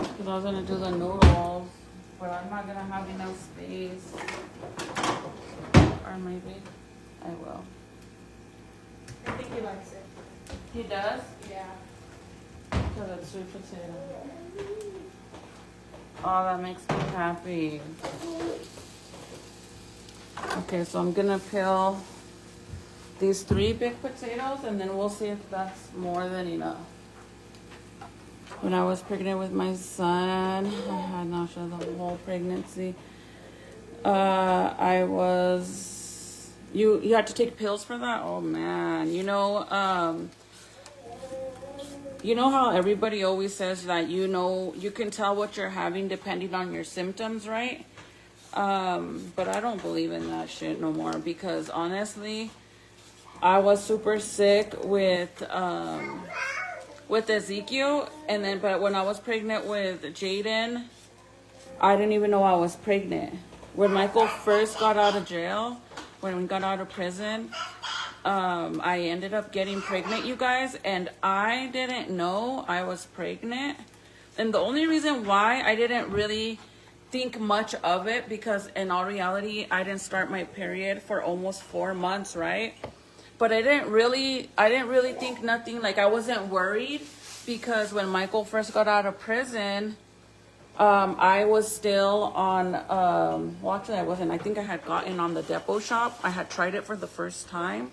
Because I was going to do the noodles, but I'm not going to have enough space. Or maybe I will. I think he likes it. He does? Yeah. Because it's sweet potato. Oh, that makes me happy. Okay, so I'm gonna peel these 3 big potatoes and then we'll see if that's more than enough. When I was pregnant with my son, I had nausea the whole pregnancy. I was, you had to take pills for that? Oh man, you know how everybody always says that, you can tell what you're having depending on your symptoms, right? But I don't believe in that shit no more because honestly, I was super sick with Ezekiel, and then, but when I was pregnant with Jaden, I didn't even know I was pregnant. When Michael first got out of jail, when we got out of prison, I ended up getting pregnant, you guys, and I didn't know I was pregnant. And the only reason why I didn't really think much of it, because in all reality, I didn't start my period for almost 4 months, right? But I didn't really think nothing, like I wasn't worried, because when Michael first got out of prison, I was still on, well actually I wasn't, I think I had gotten on the depot shop. I had tried it for the first time.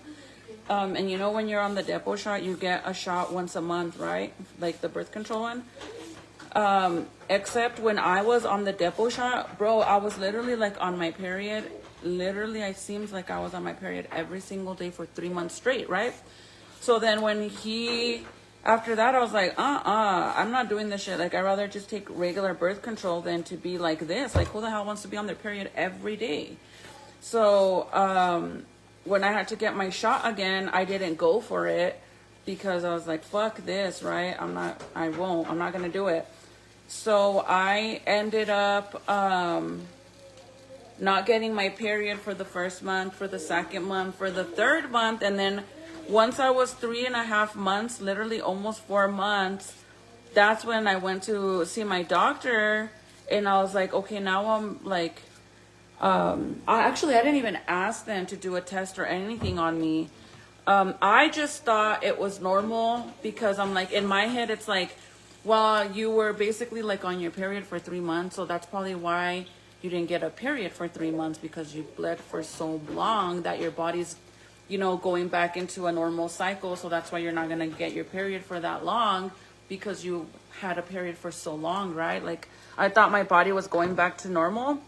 And you know when you're on the depot shot, you get a shot once a month, right? Like the birth control one. Except when I was on the depot shot, bro, I was literally like on my period. Literally, it seems like I was on my period every single day for 3 months straight, right? So then after that, I was like, I'm not doing this shit. Like, I'd rather just take regular birth control than to be like this. Like, who the hell wants to be on their period every day? So, when I had to get my shot again, I didn't go for it because I was like, fuck this, right? I'm not going to do it. So I ended up, not getting my period for the first month, for the second month, for the third month. And then once I was 3.5 months, literally almost 4 months, that's when I went to see my doctor. And I was like, okay, now I'm like, I didn't even ask them to do a test or anything on me. I just thought it was normal because I'm like, in my head, it's like, well, you were basically like on your period for 3 months. So that's probably why you didn't get a period for 3 months, because you bled for so long that your body's, going back into a normal cycle. So that's why you're not going to get your period for that long, because you had a period for so long, right? Like, I thought my body was going back to normal.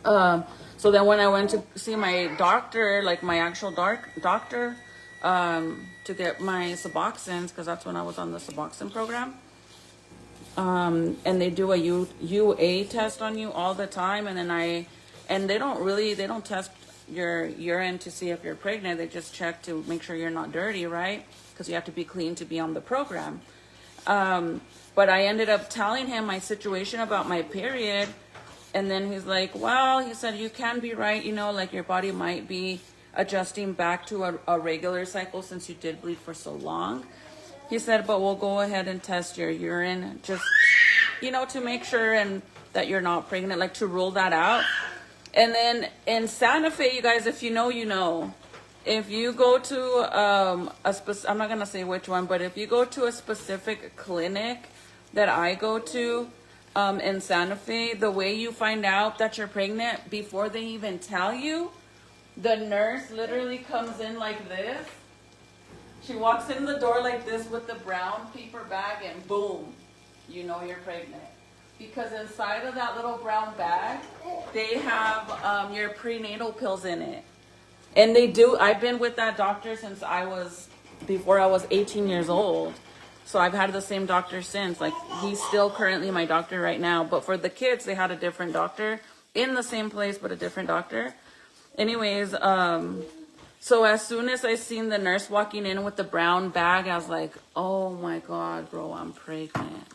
So then when I went to see my doctor, like my actual doctor, to get my Suboxones, because that's when I was on the Suboxone program. And they do a UA test on you all the time. And then they don't test your urine to see if you're pregnant. They just check to make sure you're not dirty, right? Because you have to be clean to be on the program. But I ended up telling him my situation about my period. And then he's like, well, he said, you can be right. Like your body might be adjusting back to a regular cycle since you did bleed for so long. He said, but we'll go ahead and test your urine just, to make sure and that you're not pregnant, like to rule that out. And then in Santa Fe, you guys, if you know, you know. If you go to I'm not going to say which one, but if you go to a specific clinic that I go to in Santa Fe, the way you find out that you're pregnant, before they even tell you, the nurse literally comes in like this. She walks in the door like this with the brown paper bag, and boom, you know you're pregnant. Because inside of that little brown bag, they have your prenatal pills in it. And they do. I've been with that doctor since before I was 18 years old. So I've had the same doctor since. Like, he's still currently my doctor right now. But for the kids, they had a different doctor in the same place, but a different doctor. Anyways, so as soon as I seen the nurse walking in with the brown bag, I was like, oh my God, bro, I'm pregnant.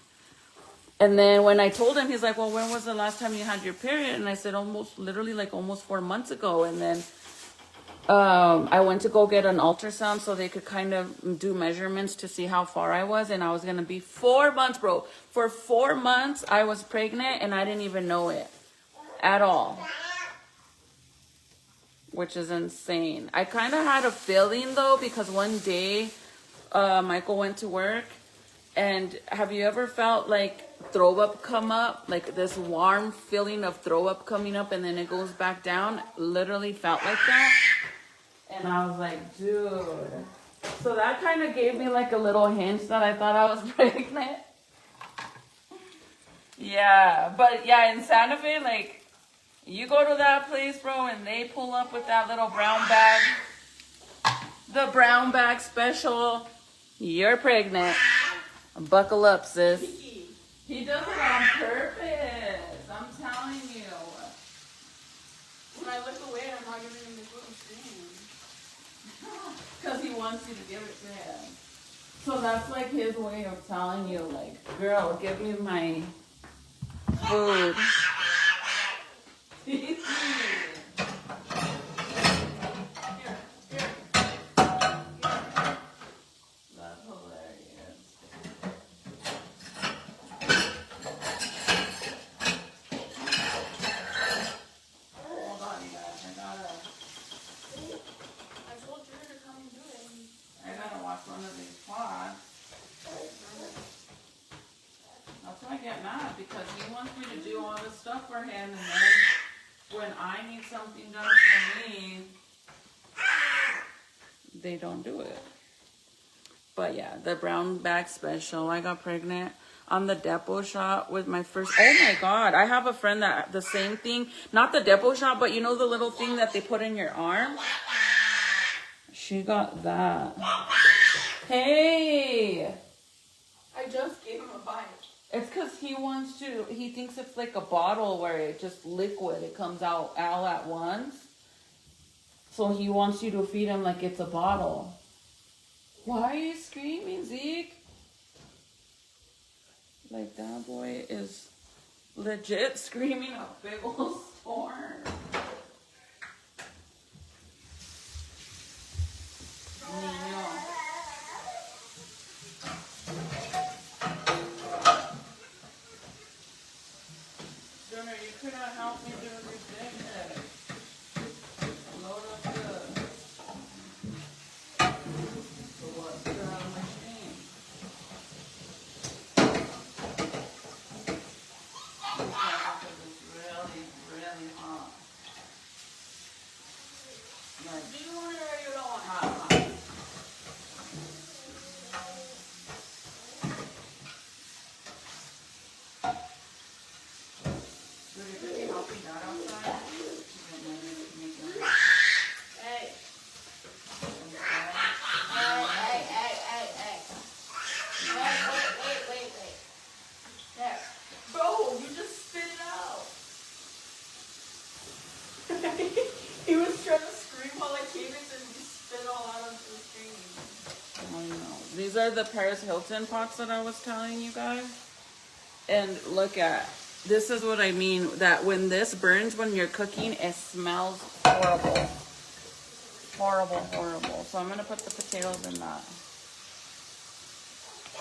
And then when I told him, he's like, well, when was the last time you had your period? And I said, almost 4 months ago. And then I went to go get an ultrasound so they could kind of do measurements to see how far I was. And I was going to be 4 months, bro. For 4 months, I was pregnant and I didn't even know it at all. Which is insane. I kind of had a feeling though, because one day Michael went to work, and have you ever felt like throw up come up, like this warm feeling of throw up coming up and then it goes back down? Literally felt like that. And I was like, dude. So that kind of gave me like a little hint that I thought I was pregnant. Yeah, but yeah, in Santa Fe, like, you go to that place, bro, and they pull up with that little brown bag. The brown bag special. You're pregnant. Buckle up, sis. He does it on purpose. I'm telling you. When I look away, I'm not giving him the little screen. Because he wants you to give it to him. So that's like his way of telling you, like, girl, give me my food. Here. That's hilarious. Hold on, you guys. I told her to come and do it. I gotta wash one of these pots. That's why I get mad, because he wants me to do all this stuff for him, and then when I need something done for me, they don't do it. But yeah, the brown bag special. I got pregnant on the depot shot with my first. Oh my God. I have a friend that the same thing, not the depot shot, but you know the little thing that they put in your arm? She got that. Hey! I just gave him a bite. It's because he thinks it's like a bottle where it just liquid, it comes out all at once. So he wants you to feed him like it's a bottle. Why are you screaming, Zeke? Like that boy is legit screaming a big old storm. Niño. Junior, you could not help me do everything there. Load up the machine. Because it's really, really hot. Like, Do you want it or you don't want it? hot. Hey. Wait. There. Bro, you just spit it out. He was trying to scream while I came in and he spit all out onto the screen. I know. These are the Paris Hilton pots that I was telling you guys. And look at, this is what I mean, that when this burns when you're cooking, it smells horrible. Horrible. So I'm going to put the potatoes in that.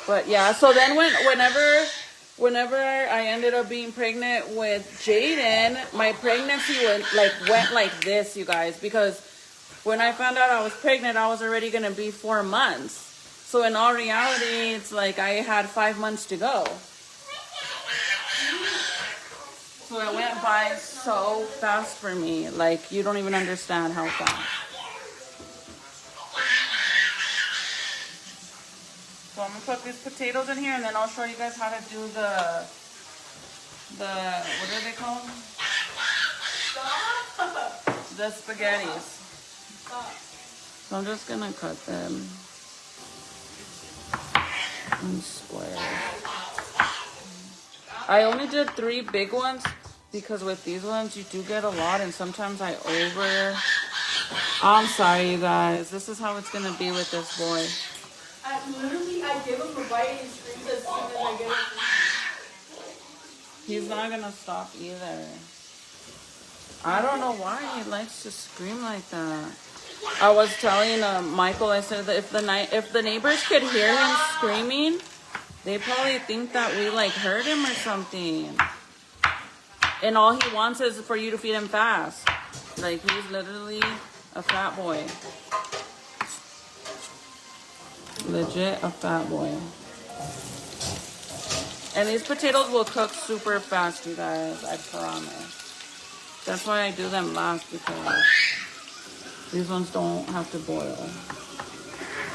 But yeah, so then whenever I ended up being pregnant with Jaden, my pregnancy went like this, you guys, because when I found out I was pregnant, I was already going to be 4 months. So in all reality, it's like I had 5 months to go. So it went by so fast for me. Like, you don't even understand how fast. So I'm gonna put these potatoes in here, and then I'll show you guys how to do the what are they called? The spaghettis. So I'm just gonna cut them in squares. I only did 3 big ones because with these ones you do get a lot, and sometimes I'm sorry, you guys. This is how it's gonna be with this boy. I give him a bite and he screams as soon as I get it. He's not gonna stop either. I don't know why he likes to scream like that. I was telling Michael, I said that if the neighbors could hear him screaming, they probably think that we like hurt him or something. And all he wants is for you to feed him fast. Like, he's literally a fat boy. Legit a fat boy. And these potatoes will cook super fast, you guys. I promise. That's why I do them last, because these ones don't have to boil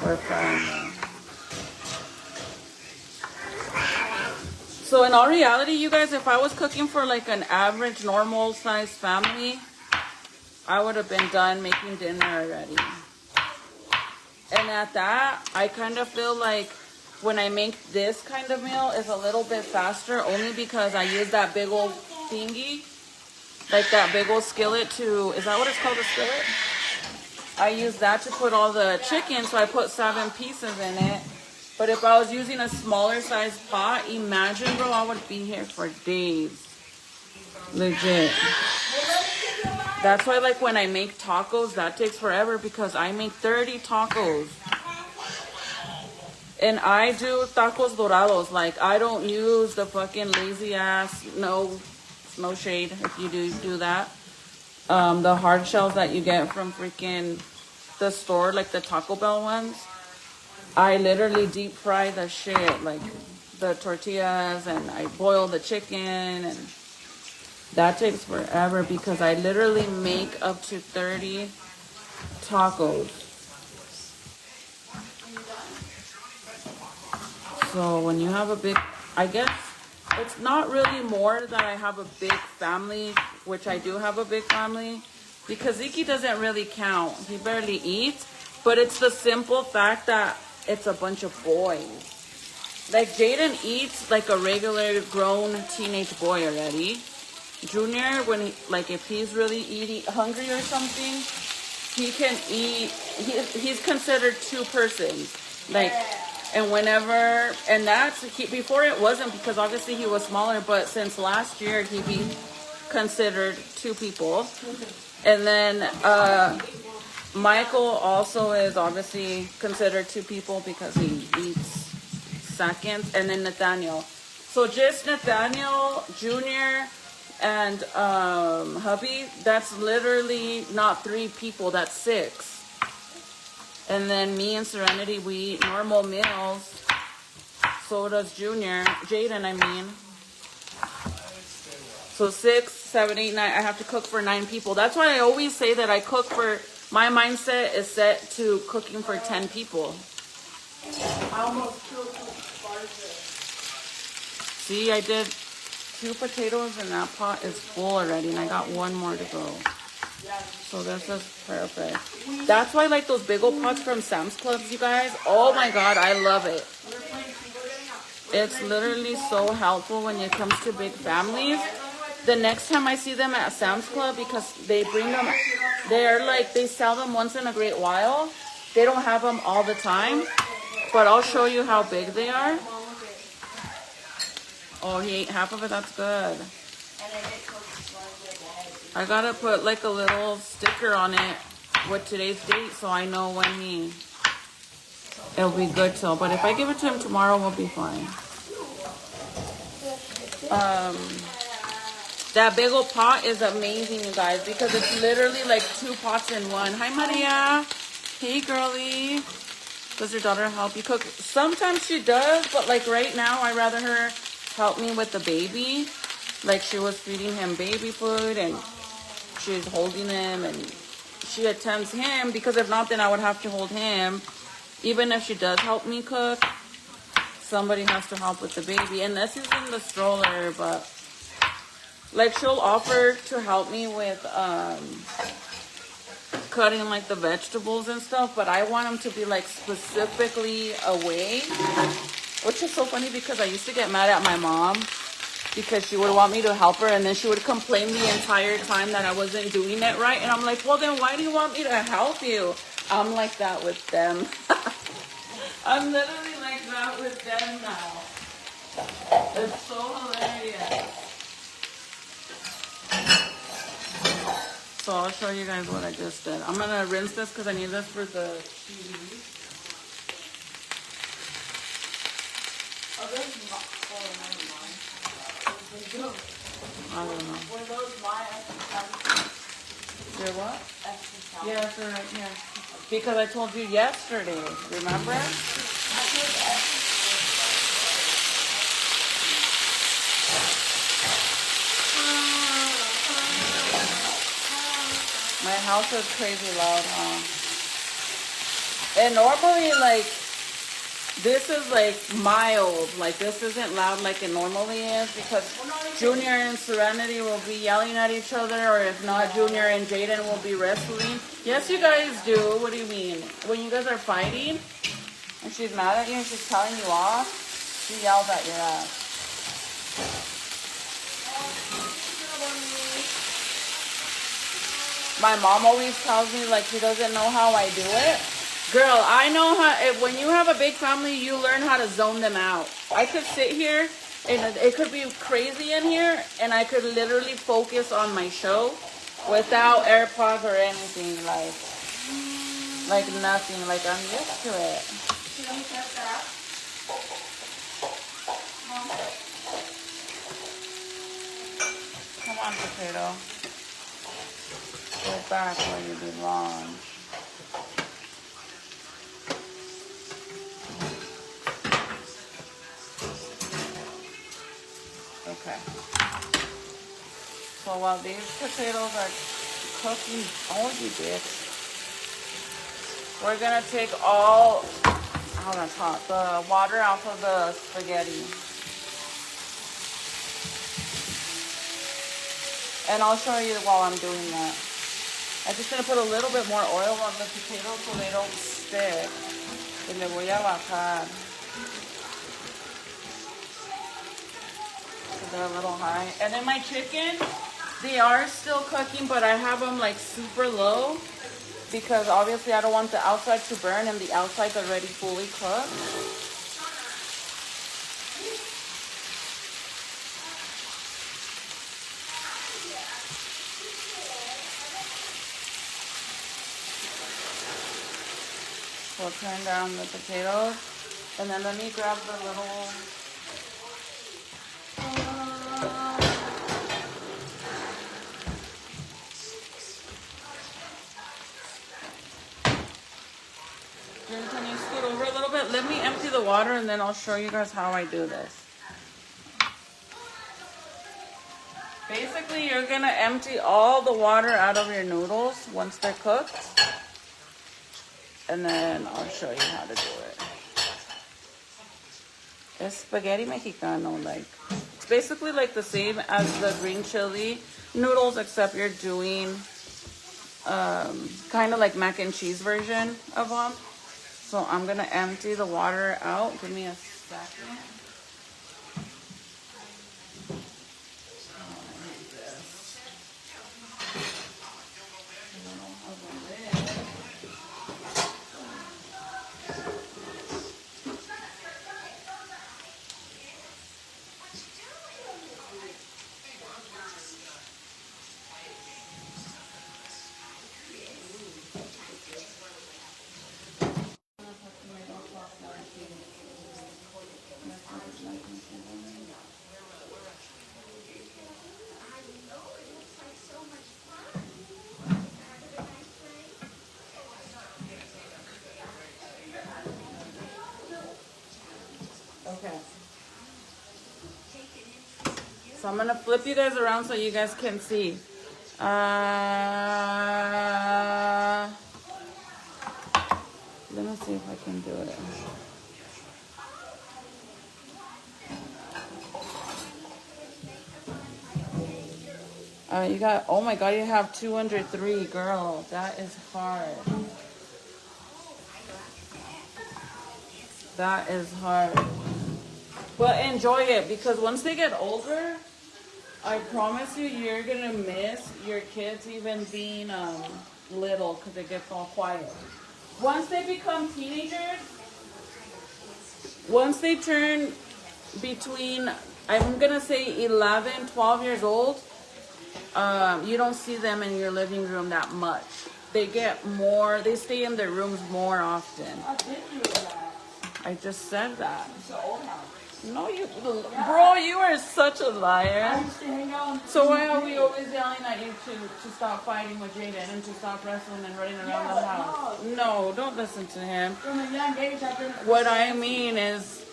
or fry. So in all reality, you guys, if I was cooking for like an average normal sized family, I would have been done making dinner already. And at that, I kind of feel like when I make this kind of meal, it's a little bit faster, only because I use that big old thingy, like that big old skillet to, is that what it's called, a skillet? I use that to put all the chicken, so I put 7 pieces in it. But if I was using a smaller size pot, imagine, bro, I would be here for days. Legit. That's why, like, when I make tacos, that takes forever, because I make 30 tacos. And I do tacos dorados. Like, I don't use the fucking lazy ass, no shade if you do that. The hard shells that you get from freaking the store, like the Taco Bell ones. I literally deep fry the shit, like the tortillas, and I boil the chicken, and that takes forever because I literally make up to 30 tacos. So when you have a big, I guess it's not really more that I have a big family, which I do have a big family, because Zeke doesn't really count. He barely eats, but it's the simple fact that it's a bunch of boys. Like Jaden eats like a regular grown teenage boy already. Junior, when he, like if he's really hungry or something, he can eat. He's considered two persons. Like, and whenever, and that's before it wasn't, because obviously he was smaller. But since last year, he be considered two people. And then Michael also is obviously considered two people because he eats seconds. And then Nathaniel. So just Nathaniel, Junior, and hubby, that's literally not three people, that's six. And then me and Serenity, we eat normal meals. So does Junior, Jaden, I mean. So 6, 7, 8, 9, I have to cook for 9 people. That's why I always say that I cook for, my mindset is set to cooking for 10 people. I almost killed 2 spices. See, I did 2 potatoes and that pot is full already, and I got 1 more to go. So this is perfect. That's why I like those big old pots from Sam's Clubs, you guys. Oh my God, I love it. It's literally so helpful when it comes to big families. The next time I see them at Sam's Club, because they bring them, they're like, they sell them once in a great while. They don't have them all the time, but I'll show you how big they are. Oh, he ate half of it. That's good. I gotta put like a little sticker on it with today's date so I know when it'll be good till. But if I give it to him tomorrow, we'll be fine. That big old pot is amazing, you guys, because it's literally like 2 pots in one. Hi, Maria. Hey, girly. Does your daughter help you cook? Sometimes she does, but like right now, I rather her help me with the baby. Like she was feeding him baby food and she's holding him and she attends him, because if not, then I would have to hold him. Even if she does help me cook, somebody has to help with the baby. And this is in the stroller, but like she'll offer to help me with cutting like the vegetables and stuff, but I want them to be like specifically away, which is so funny because I used to get mad at my mom because she would want me to help her and then she would complain the entire time that I wasn't doing it right. And I'm like, well, then why do you want me to help you? I'm like that with them. I'm literally like that with them now. It's so hilarious. So I'll show you guys what I just did. I'm gonna rinse this because I need this for the TV. Are those not never mind. I don't know. Were those my They're what? extra Yeah, they're right here. Because I told you yesterday, remember? My house is crazy loud, huh? And normally, like, this is like mild. Like, this isn't loud like it normally is because Junior and Serenity will be yelling at each other, or if not, Junior and Jaden will be wrestling. Yes, you guys do. What do you mean? When you guys are fighting and she's mad at you and she's telling you off, she yells at your ass. My mom always tells me like she doesn't know how I do it. Girl, I know how. When you have a big family, you learn how to zone them out. I could sit here and it could be crazy in here and I could literally focus on my show without AirPods or anything. Like nothing. Like I'm used to it. Come on, potato. Go back where you belong. Okay. So while these potatoes are cooking, oh you bitch, we're gonna take all, hold on top, the water out of the spaghetti. And I'll show you while I'm doing that. I'm just gonna put a little bit more oil on the potatoes so they don't stick. Y le voy a bajar. They're a little high. And then my chicken, they are still cooking, but I have them like super low because obviously I don't want the outside to burn and the outside's already fully cooked. We'll turn down the potatoes, and then let me grab the little Jen, can you scoot over a little bit? Let me empty the water and then I'll show you guys how I do this. Basically, you're gonna empty all the water out of your noodles once they're cooked. And then I'll show you how to do it. It's spaghetti mexicano, like it's basically like the same as the green chili noodles, except you're doing kind of like mac and cheese version of them. So I'm gonna empty the water out. Give me a second. Okay. So I'm gonna flip you guys around so you guys can see. Let me see if I can do it. You got, oh my god, you have 203, girl. That is hard. That is hard. But enjoy it, because once they get older, I promise you, you're gonna miss your kids even being little, because it gets all quiet. Once they become teenagers, once they turn between, I'm gonna say 11, 12 years old, you don't see them in your living room that much. They get more, they stay in their rooms more often. I did do that. I just said that. It's the old house. No, you, bro, you are such a liar. I used to hang out. So why are we always yelling at you to stop fighting with Jaden and to stop wrestling and running around the house? No, don't listen to him. From a young age, I've been. What I mean is,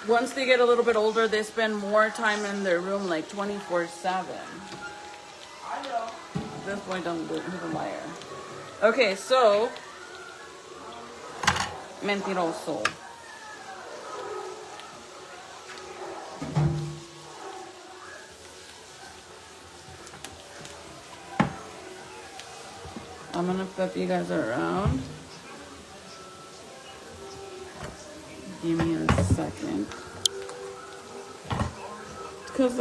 once they get a little bit older, they spend more time in their room, like 24/7. I know. This boy don't do it. He's a liar. Okay, so mentiroso. I'm gonna flip you guys around. Give me a second. Because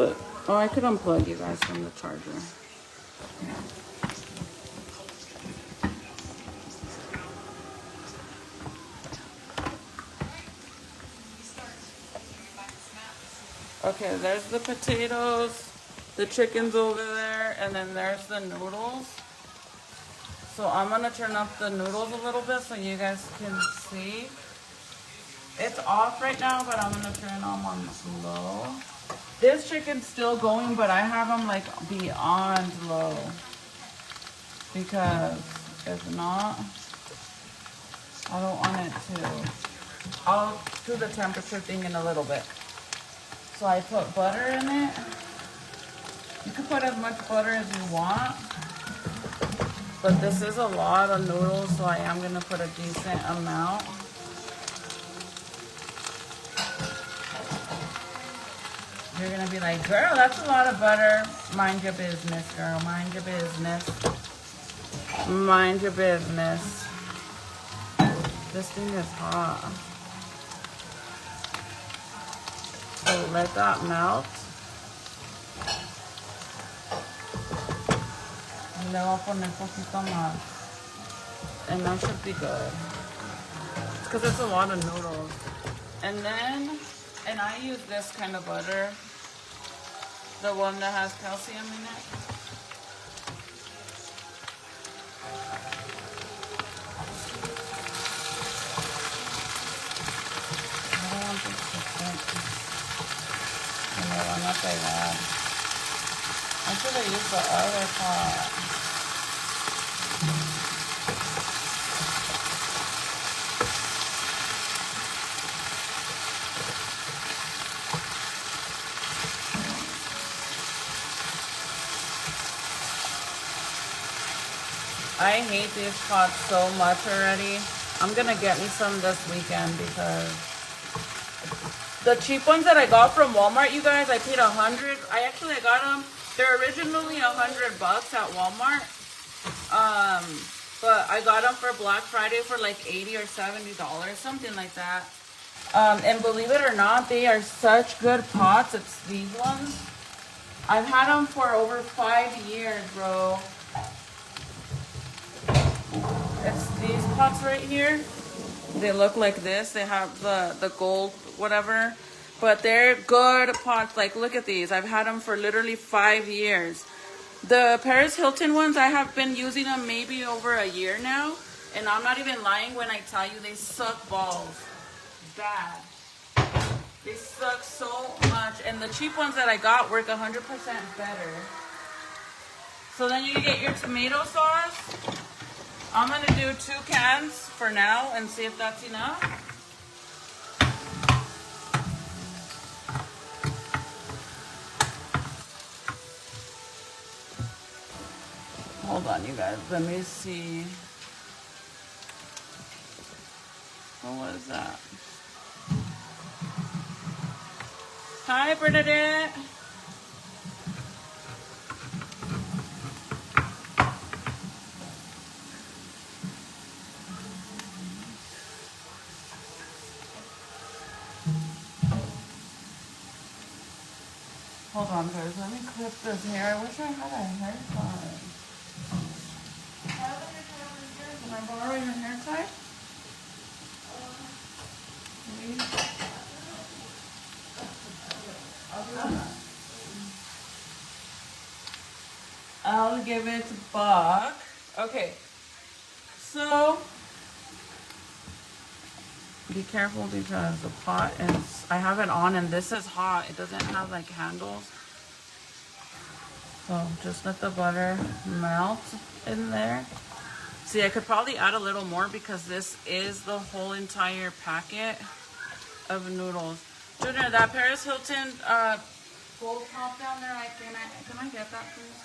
oh, I could unplug you guys from the charger. Okay, there's the potatoes, the chicken's over there, and then there's the noodles. So I'm gonna turn up the noodles a little bit so you guys can see. It's off right now, but I'm gonna turn them on low. This chicken's still going, but I have them like beyond low. Because if not, I don't want it to. I'll do the temperature thing in a little bit. So I put butter in it. You can put as much butter as you want. But this is a lot of noodles, so I am gonna put a decent amount. You're gonna be like, girl, that's a lot of butter. Mind your business, girl, mind your business. Mind your business. This thing is hot. So let that melt. Le voy a poner poquito más. And that should be good. Because it's a lot of noodles. And then, and I use this kind of butter. The one that has calcium in it. I don't want this to stick. Y me van a pegar. I should have used the other pot. I hate these pots so much already. I'm gonna get me some this weekend because the cheap ones that I got from Walmart, you guys, I paid $100. I got them. They're originally $100 at Walmart. But I got them for Black Friday for like $80 or $70, something like that. And believe it or not, they are such good pots. It's these ones. I've had them for over 5 years, bro. It's these pots right here. They look like this. They have the gold whatever, but they're good pots. Like, look at these. I've had them for literally 5 years. The Paris Hilton ones, I have been using them maybe over a year now, and I'm not even lying when I tell you they suck balls bad. They suck so much, and the cheap ones that I got work 100% better. So then you get your tomato sauce. I'm gonna do 2 cans for now and see if that's enough. Hold on, you guys. Let me see. What was that? Hi, Bernadette. Hold on, guys. Let me clip this hair. I wish I had a haircut. Can I borrow your hair tie? Please? I'll do that. I'll give it to Buck. Okay. So, be careful because the pot is, I have it on and this is hot. It doesn't have like handles. So just let the butter melt in there. See, I could probably add a little more because this is the whole entire packet of noodles. Junior, that Paris Hilton gold top down there, can I get that please?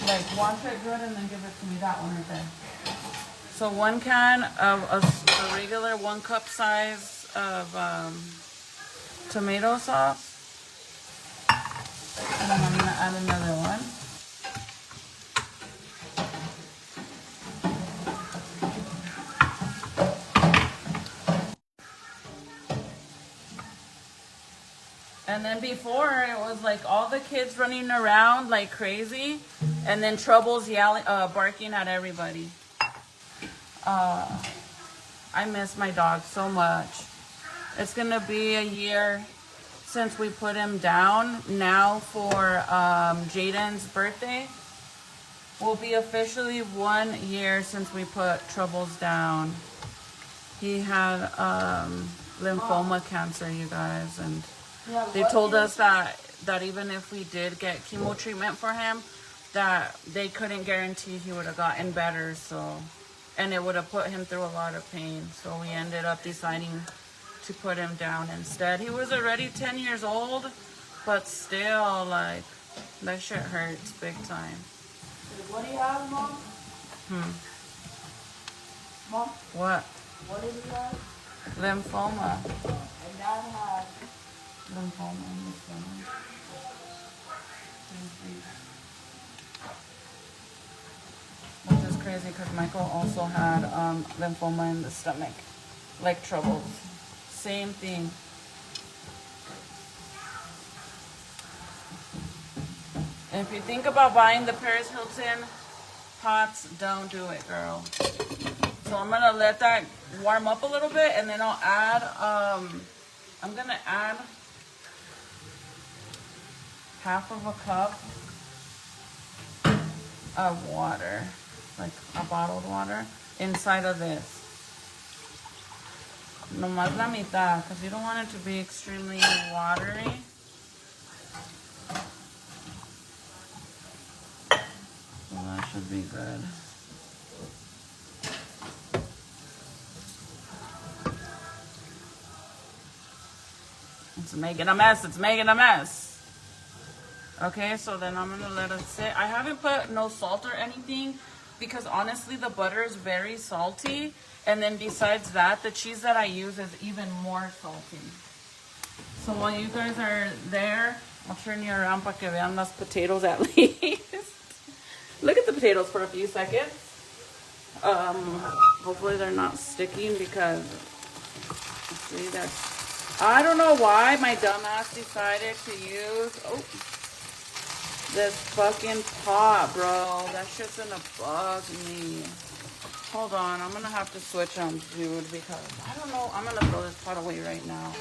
Like wash it good and then give it to me, that one right there. So 1 can of a regular 1 cup size of tomato sauce. And then I'm gonna add another one. And then before, it was like all the kids running around like crazy, and then Trouble's yelling, barking at everybody. I miss my dog so much. It's gonna be a year since we put him down. Now for Jaden's birthday, will be officially 1 year since we put Troubles down. He had lymphoma cancer, you guys, and they told us that even if we did get chemo treatment for him, that they couldn't guarantee he would have gotten better. So, and it would have put him through a lot of pain. So we ended up deciding to put him down instead. He was already 10 years old, but still, like, that shit hurts big time. What do you have, Mom? Mom? What? What did you have? Lymphoma. And Dad had Lymphoma in the stomach. Which is crazy because Michael also had lymphoma in the stomach, like troubles. Same thing. And if you think about buying the Paris Hilton pots, don't do it, girl. So I'm gonna let that warm up a little bit, and then I'll add. I'm gonna add half of a cup of water, like a bottled water, inside of this. Nomás la mitad, because you don't want it to be extremely watery. So that should be good. It's making a mess. It's making a mess. Okay, so then I'm gonna let it sit. I haven't put no salt or anything because honestly the butter is very salty. And then besides that, the cheese that I use is even more salty. So while you guys are there, I'll turn you around para que vean las potatoes at least. Look at the potatoes for a few seconds. Hopefully they're not sticking because, see, that's, I don't know why my dumbass decided to use, this fucking pot, bro. That shit's gonna bug me. Hold on, I'm gonna have to switch on, dude, because I don't know. I'm gonna throw this pot away right now.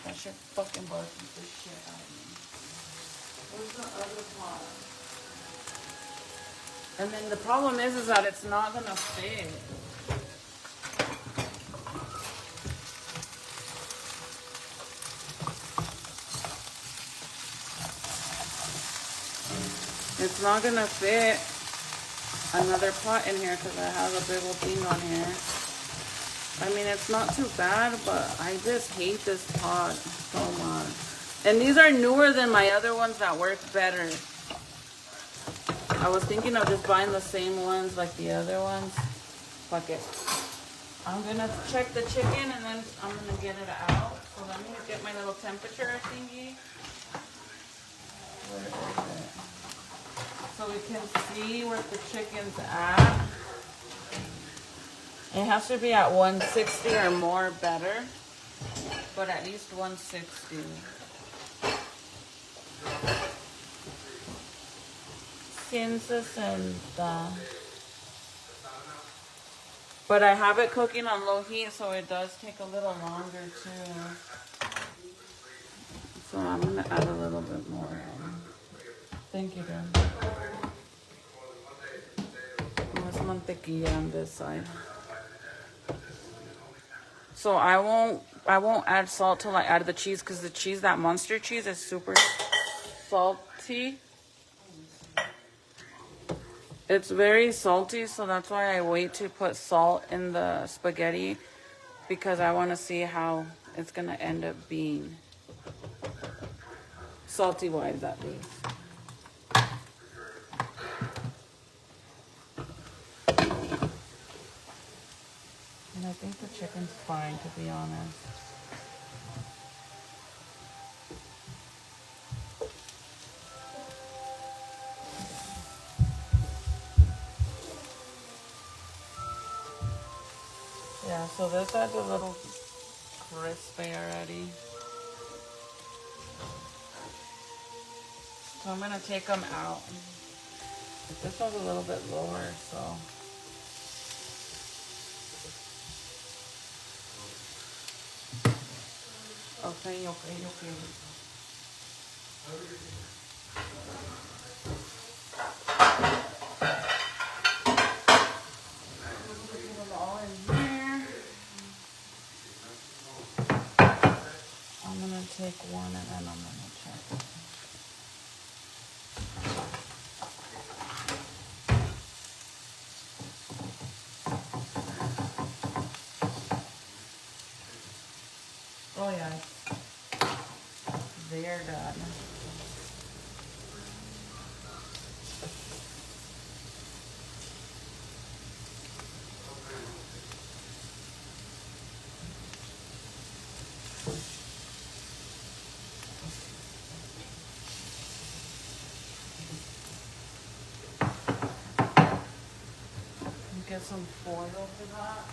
That shit fucking bugs the shit out of me. Where's the other pot? And then the problem is that it's not gonna fit. It's not gonna fit another pot in here because I have a big old thing on here. I mean, it's not too bad, but I just hate this pot so much. And these are newer than my other ones that work better. I was thinking of just buying the same ones like the other ones. Fuck it. I'm gonna check the chicken and then I'm gonna get it out. So let me get my little temperature thingy. Where is it? So we can see where the chicken's at. It has to be at 160 or more better, but at least 160. 160. But I have it cooking on low heat, so it does take a little longer too. So I'm gonna add a little bit more. Thank you, Dan. Más mantequilla on this side. So I won't add salt till I add the cheese because the cheese, that monster cheese, is super salty. It's very salty, so that's why I wait to put salt in the spaghetti because I want to see how it's gonna end up being. Salty wise, at least. And I think the chicken's fine, to be honest. Yeah, so this adds a little crispy already. So I'm gonna take them out. This one's a little bit lower, so. Okay. Put them all in here. I'm gonna take one and then I'm gonna check. Oh yeah, they're done. some foil for that.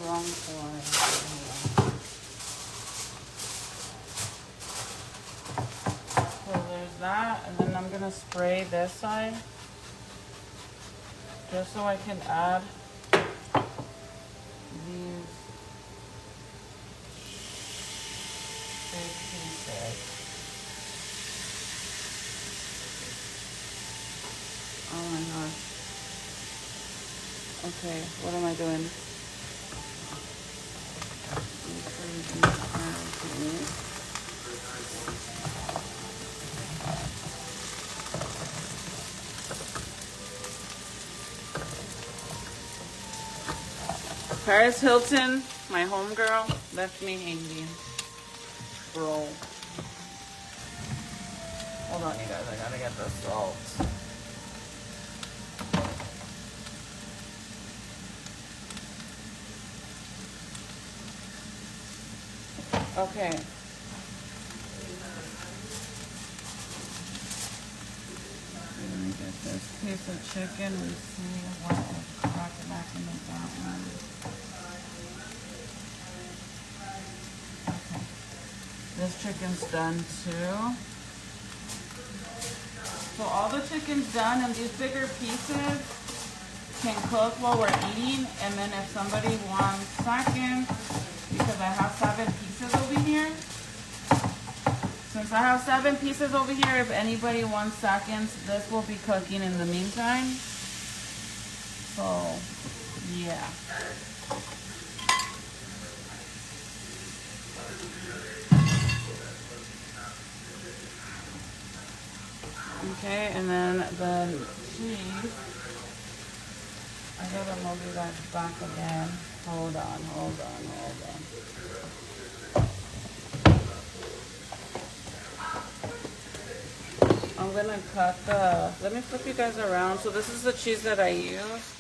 Wrong foil. So there's that, and then I'm gonna spray this side just so I can add these big pieces. Oh my gosh. Okay, what am I doing? Paris Hilton, my homegirl, left me hanging. Bro. Hold on, you guys. I gotta get the salt. Okay. Let me get this piece of chicken and see what I'll crack it back into that one. Okay. This chicken's done too. So all the chicken's done, and these bigger pieces can cook while we're eating. And then if somebody wants seconds, because I have 7 pieces over here. Since I have 7 pieces over here, if anybody wants seconds, this will be cooking in the meantime. So, yeah. Okay, and then the cheese. I gotta move you guys back again. Hold on. I'm gonna cut let me flip you guys around. So this is the cheese that I use.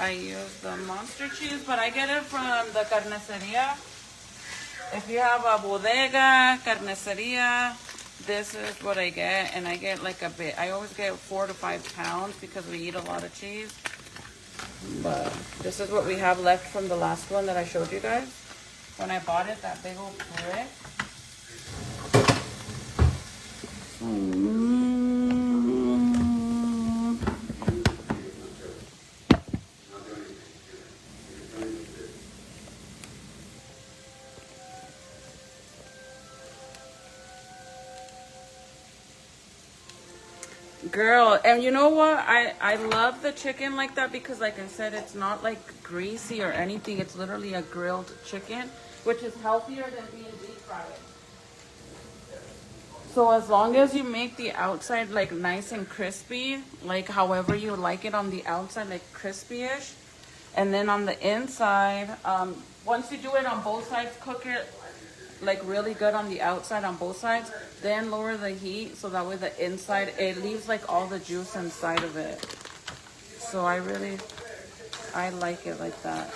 I use the monster cheese, but I get it from the carniceria. If you have a bodega, carniceria, this is what I get, and I get like a bit. I always get 4 to 5 pounds because we eat a lot of cheese. But this is what we have left from the last one that I showed you guys. When I bought it, that big old brick. Girl, and you know what? I love the chicken like that because, like I said, it's not like greasy or anything. It's literally a grilled chicken, which is healthier than being deep fried. So as long as you make the outside like nice and crispy, like however you like it on the outside, like crispy-ish, and then on the inside, once you do it on both sides, cook it like really good on the outside on both sides, then lower the heat so that way the inside, it leaves like all the juice inside of it. So I like it like that.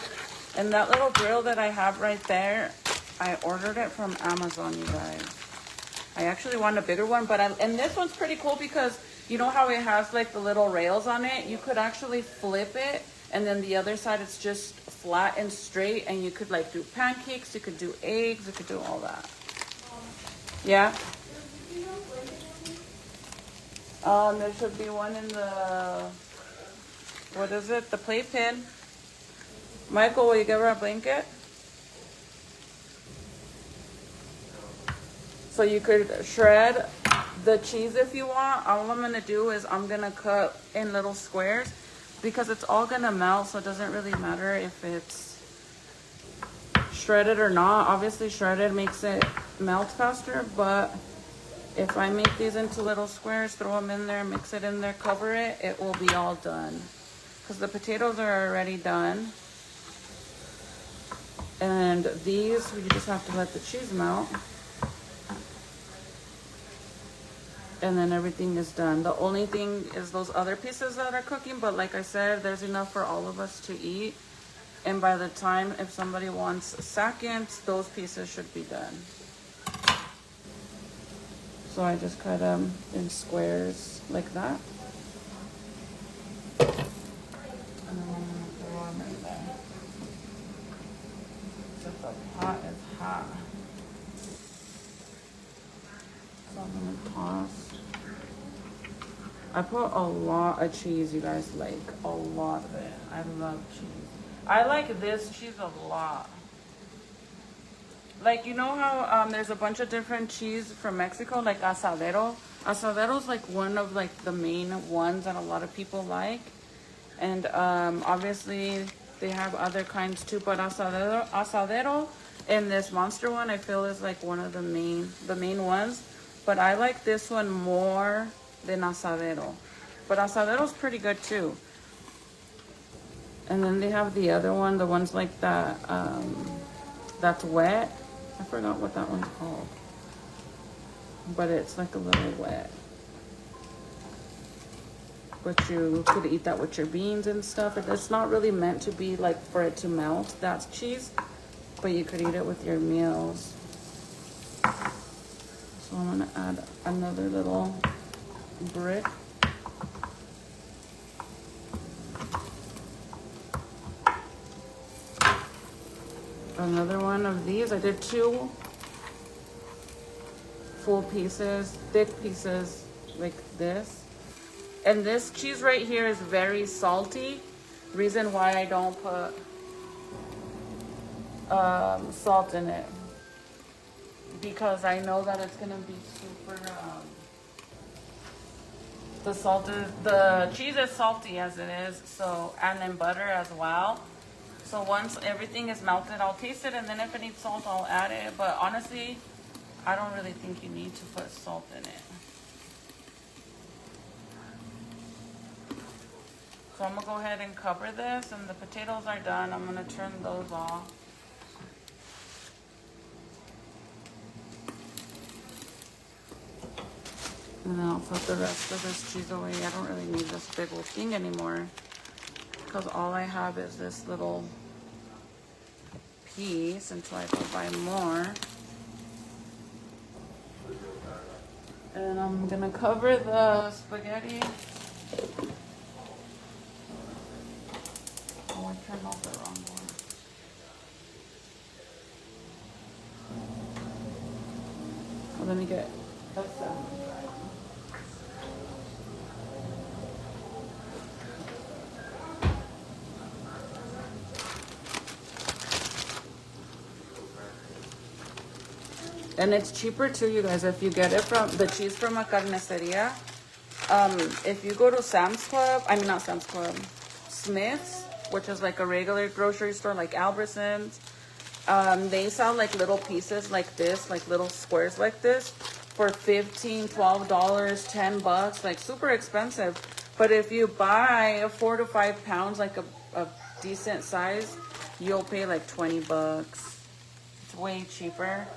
And that little grill that I have right there, I ordered it from Amazon, you guys. I actually want a bigger one, but and this one's pretty cool because you know how it has like the little rails on it? You could actually flip it, and then the other side it's just flat and straight, and you could like do pancakes, you could do eggs, you could do all that. Yeah? There should be one in the, what is it? The playpen. Michael, will you give her a blanket? So you could shred the cheese if you want. All I'm gonna do is I'm gonna cut in little squares because it's all gonna melt, so it doesn't really matter if it's shredded or not. Obviously shredded makes it melt faster, but if I make these into little squares, throw them in there, mix it in there, cover it, it will be all done. Because the potatoes are already done. And these, you just have to let the cheese melt. And then everything is done. The only thing is those other pieces that are cooking, but like I said, there's enough for all of us to eat. And by the time, if somebody wants seconds, those pieces should be done. So I just cut them in squares like that. And then I'm gonna throw them in there. Except the pot is hot. So I'm gonna toss. I put a lot of cheese, you guys, like a lot of it. I love cheese. I like this cheese a lot. Like, you know how there's a bunch of different cheese from Mexico, like asadero. Asadero's like one of like the main ones that a lot of people like. And obviously they have other kinds too, but asadero and this monster one I feel is like one of the main ones. But I like this one more than asadero. But asadero's pretty good too. And then they have the other one, the ones like that that's wet. I forgot what that one's called. But it's like a little wet. But you could eat that with your beans and stuff. It's not really meant to be like for it to melt. That's cheese. But you could eat it with your meals. So I'm gonna add another little brick. Another one of these. I did 2 full pieces, thick pieces like this. And this cheese right here is very salty. Reason why I don't put salt in it. Because I know that it's gonna be super, the cheese is salty as it is, so, and then butter as well. So once everything is melted, I'll taste it, and then if it needs salt, I'll add it. But honestly, I don't really think you need to put salt in it. So I'm gonna go ahead and cover this, and the potatoes are done. I'm gonna turn those off. And then I'll put the rest of this cheese away. I don't really need this big old thing anymore, because all I have is this little piece until I go buy more. And I'm gonna cover the spaghetti. Oh, I turned off the wrong one. Well, let me get this out. And it's cheaper too, you guys, if you get it from the cheese from a carniceria. If you go to Sam's Club, I mean not Sam's Club, Smith's, which is like a regular grocery store like Albertsons, they sell like little pieces like this, like little squares like this for $15, $12, $10, like super expensive. But if you buy 4 to 5 pounds, like a decent size, you'll pay like $20. It's way cheaper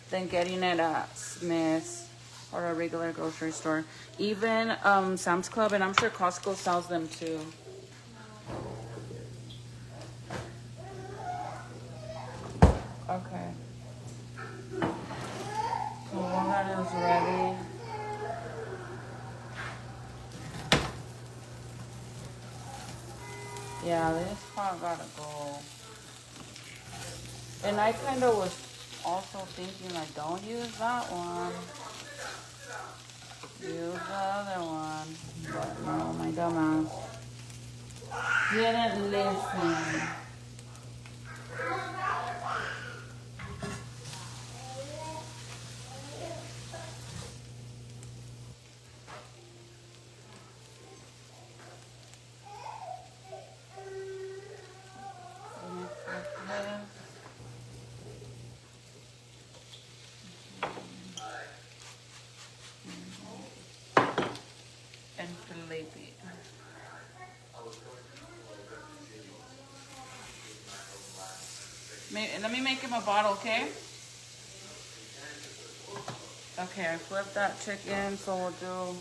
than getting it at Smith's or a regular grocery store. Even Sam's Club, and I'm sure Costco sells them too. Okay. So while that is ready, yeah, this pot gotta go. And I kind of was also thinking, like, don't use that one. Use the other one. But no, my dumbass didn't listen. And fillet. Let me make him a bottle, okay? Okay, I flipped that chicken, so we'll do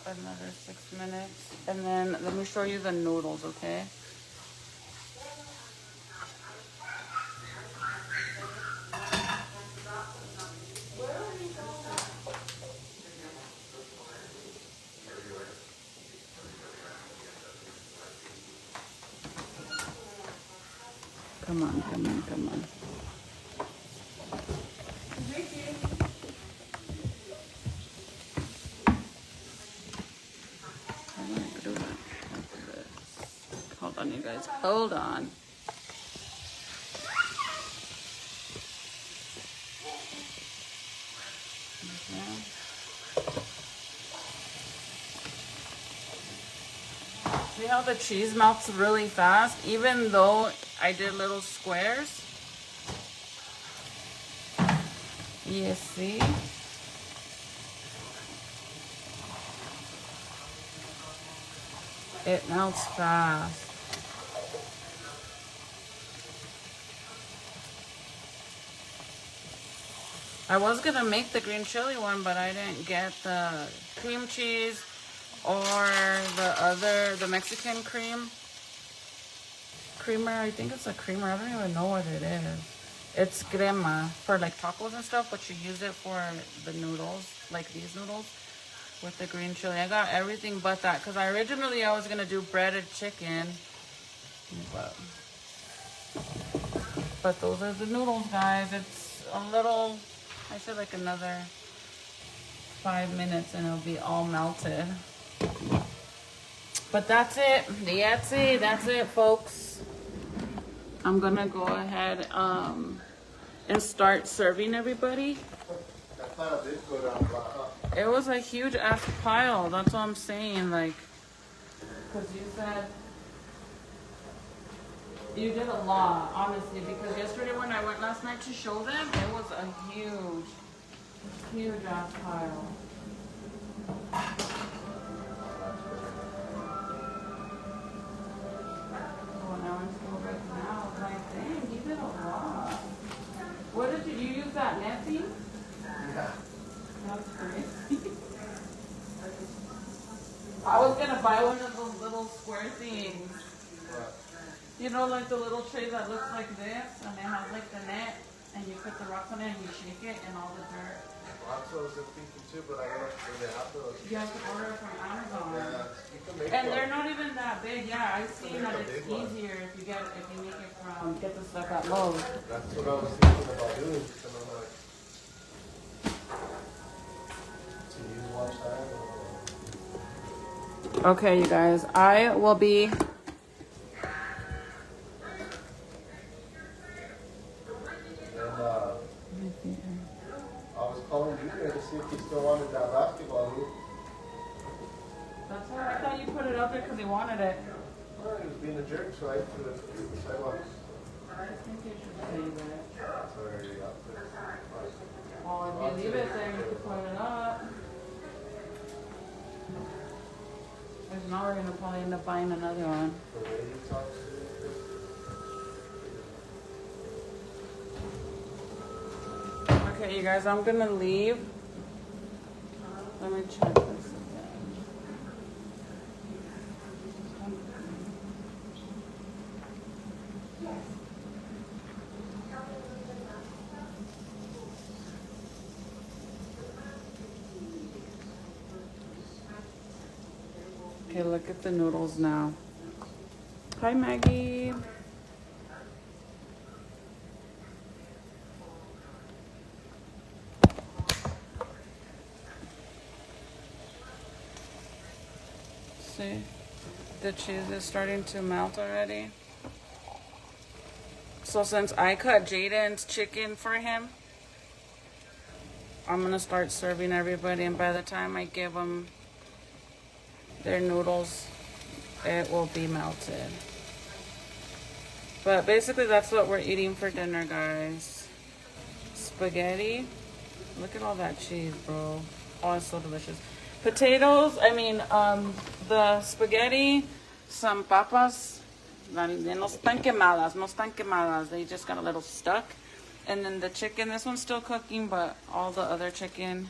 another 6 minutes. And then let me show you the noodles, okay? Come on, come on, come on. Hold on, you guys. Hold on. See how the cheese melts really fast, even though I did little squares? You see? It melts fast. I was gonna make the green chili one, but I didn't get the cream cheese or the Mexican creamer. I think it's a creamer. I don't even know what it is. It's crema for like tacos and stuff, but you use it for the noodles, like these noodles with the green chili. I got everything but that because I was gonna do breaded chicken, but those are the noodles, guys. It's a little, I said like another 5 minutes and it'll be all melted. But that's it. That's it, folks. I'm gonna go ahead and start serving everybody. It was a huge ass pile. That's what I'm saying. Like, because you said you did a lot, honestly. Because yesterday when I went last night to show them, it was a huge ass pile. What did you use that netting? Yeah. That's crazy. I was gonna buy one of those little square things. What? You know, like the little tray that looks like this, and it has like the net, and you put the rocks on it and you shake it, and all the dirt. Rocks I was thinking too, but I don't know they have those. You have to order it from Amazon. Yeah, you can make and one. They're not even that big. Yeah, I've seen that it's easier if you make it from get the stuff at Lowe's. That's what I was thinking about doing. And I'm like, do you watch that? Okay, you guys, I will be. I was calling you there to see if you still wanted that basketball hoop. That's why I thought you put it up there because he wanted it. Well, he was being a jerk, so I threw it to the sidewalk. I think you should save it. That's already up there. Well, if you leave it there, you can put it up. If not, we're going to probably end up buying another one. The way he talks to me. Okay, you guys, I'm going to leave. Let me check this again. Okay, look at the noodles now. Hi, Maggie. See, the cheese is starting to melt already. So since I cut Jaden's chicken for him, I'm gonna start serving everybody, and by the time I give them their noodles, it will be melted. But basically that's what we're eating for dinner, guys. Spaghetti. Look at all that cheese, bro. Oh, it's so delicious. Potatoes, the spaghetti, some papas. No están quemadas. They just got a little stuck. And then the chicken, this one's still cooking, but all the other chicken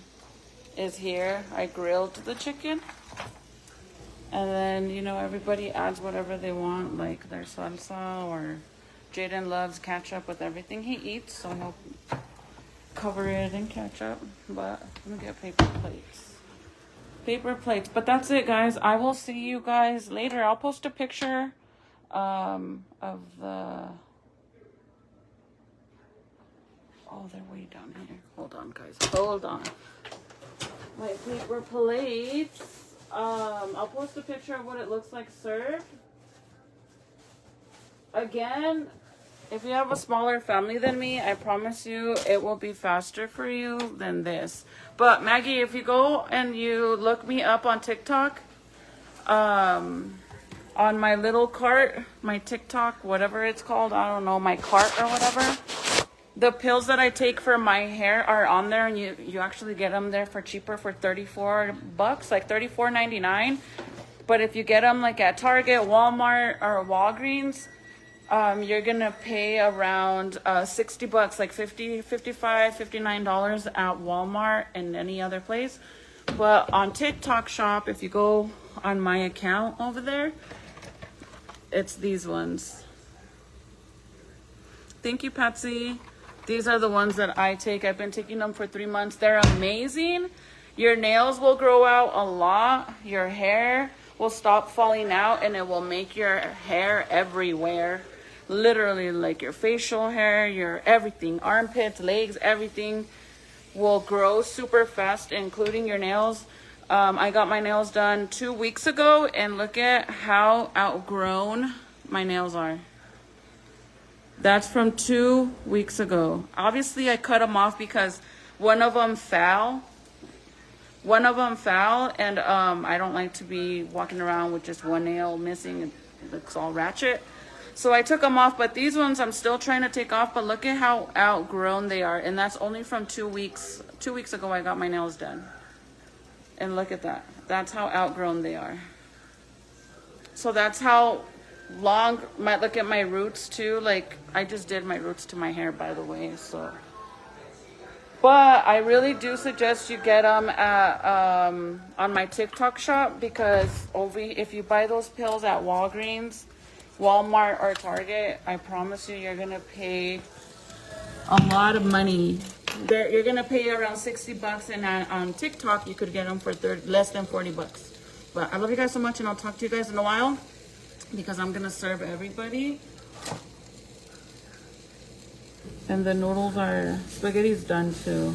is here. I grilled the chicken. And then, everybody adds whatever they want, like their salsa, or Jaden loves ketchup with everything he eats, so he'll cover it in ketchup. But I'm gonna get paper plates. But that's it, guys. I will see you guys later. I'll post a picture of the Oh, they're way down here. Hold on, guys. Hold on. My paper plates. I'll post a picture of what it looks like served. Again, if you have a smaller family than me, I promise you it will be faster for you than this. But Maggie, if you go and you look me up on TikTok, on my little cart, my TikTok, whatever it's called, I don't know, my cart or whatever, the pills that I take for my hair are on there, and you actually get them there for cheaper, for $34, like $34.99. But if you get them like at Target, Walmart, or Walgreens, you're gonna pay around $60, like $50, $55, $59 at Walmart and any other place. But on TikTok shop, if you go on my account over there, it's these ones. Thank you, Patsy. These are the ones that I take. I've been taking them for 3 months. They're amazing. Your nails will grow out a lot. Your hair will stop falling out, and it will make your hair everywhere. Literally, like your facial hair, your everything, armpits, legs, everything will grow super fast, including your nails. I got my nails done 2 weeks ago, and look at how outgrown my nails are. That's from 2 weeks ago. Obviously, I cut them off because one of them fell. And I don't like to be walking around with just one nail missing. It looks all ratchet. So I took them off, but these ones I'm still trying to take off. But look at how outgrown they are. And that's only from 2 weeks. 2 weeks ago, I got my nails done. And look at that. That's how outgrown they are. So that's how long, look at my roots too. Like, I just did my roots to my hair, by the way. So, but I really do suggest you get them at, on my TikTok shop, because if you buy those pills at Walgreens, Walmart, or Target, I promise you're gonna pay a lot of money. You're gonna pay around $60, and on TikTok you could get them for less than $40. But I love you guys so much, and I'll talk to you guys in a while, because I'm gonna serve everybody. And the noodles spaghetti's done too.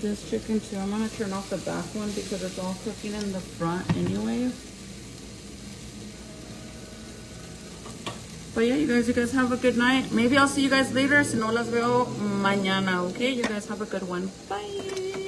This chicken too. I'm gonna turn off the back one because it's all cooking in the front anyway. But yeah, you guys have a good night. Maybe I'll see you guys later. Si no las veo mañana, okay? You guys have a good one. Bye.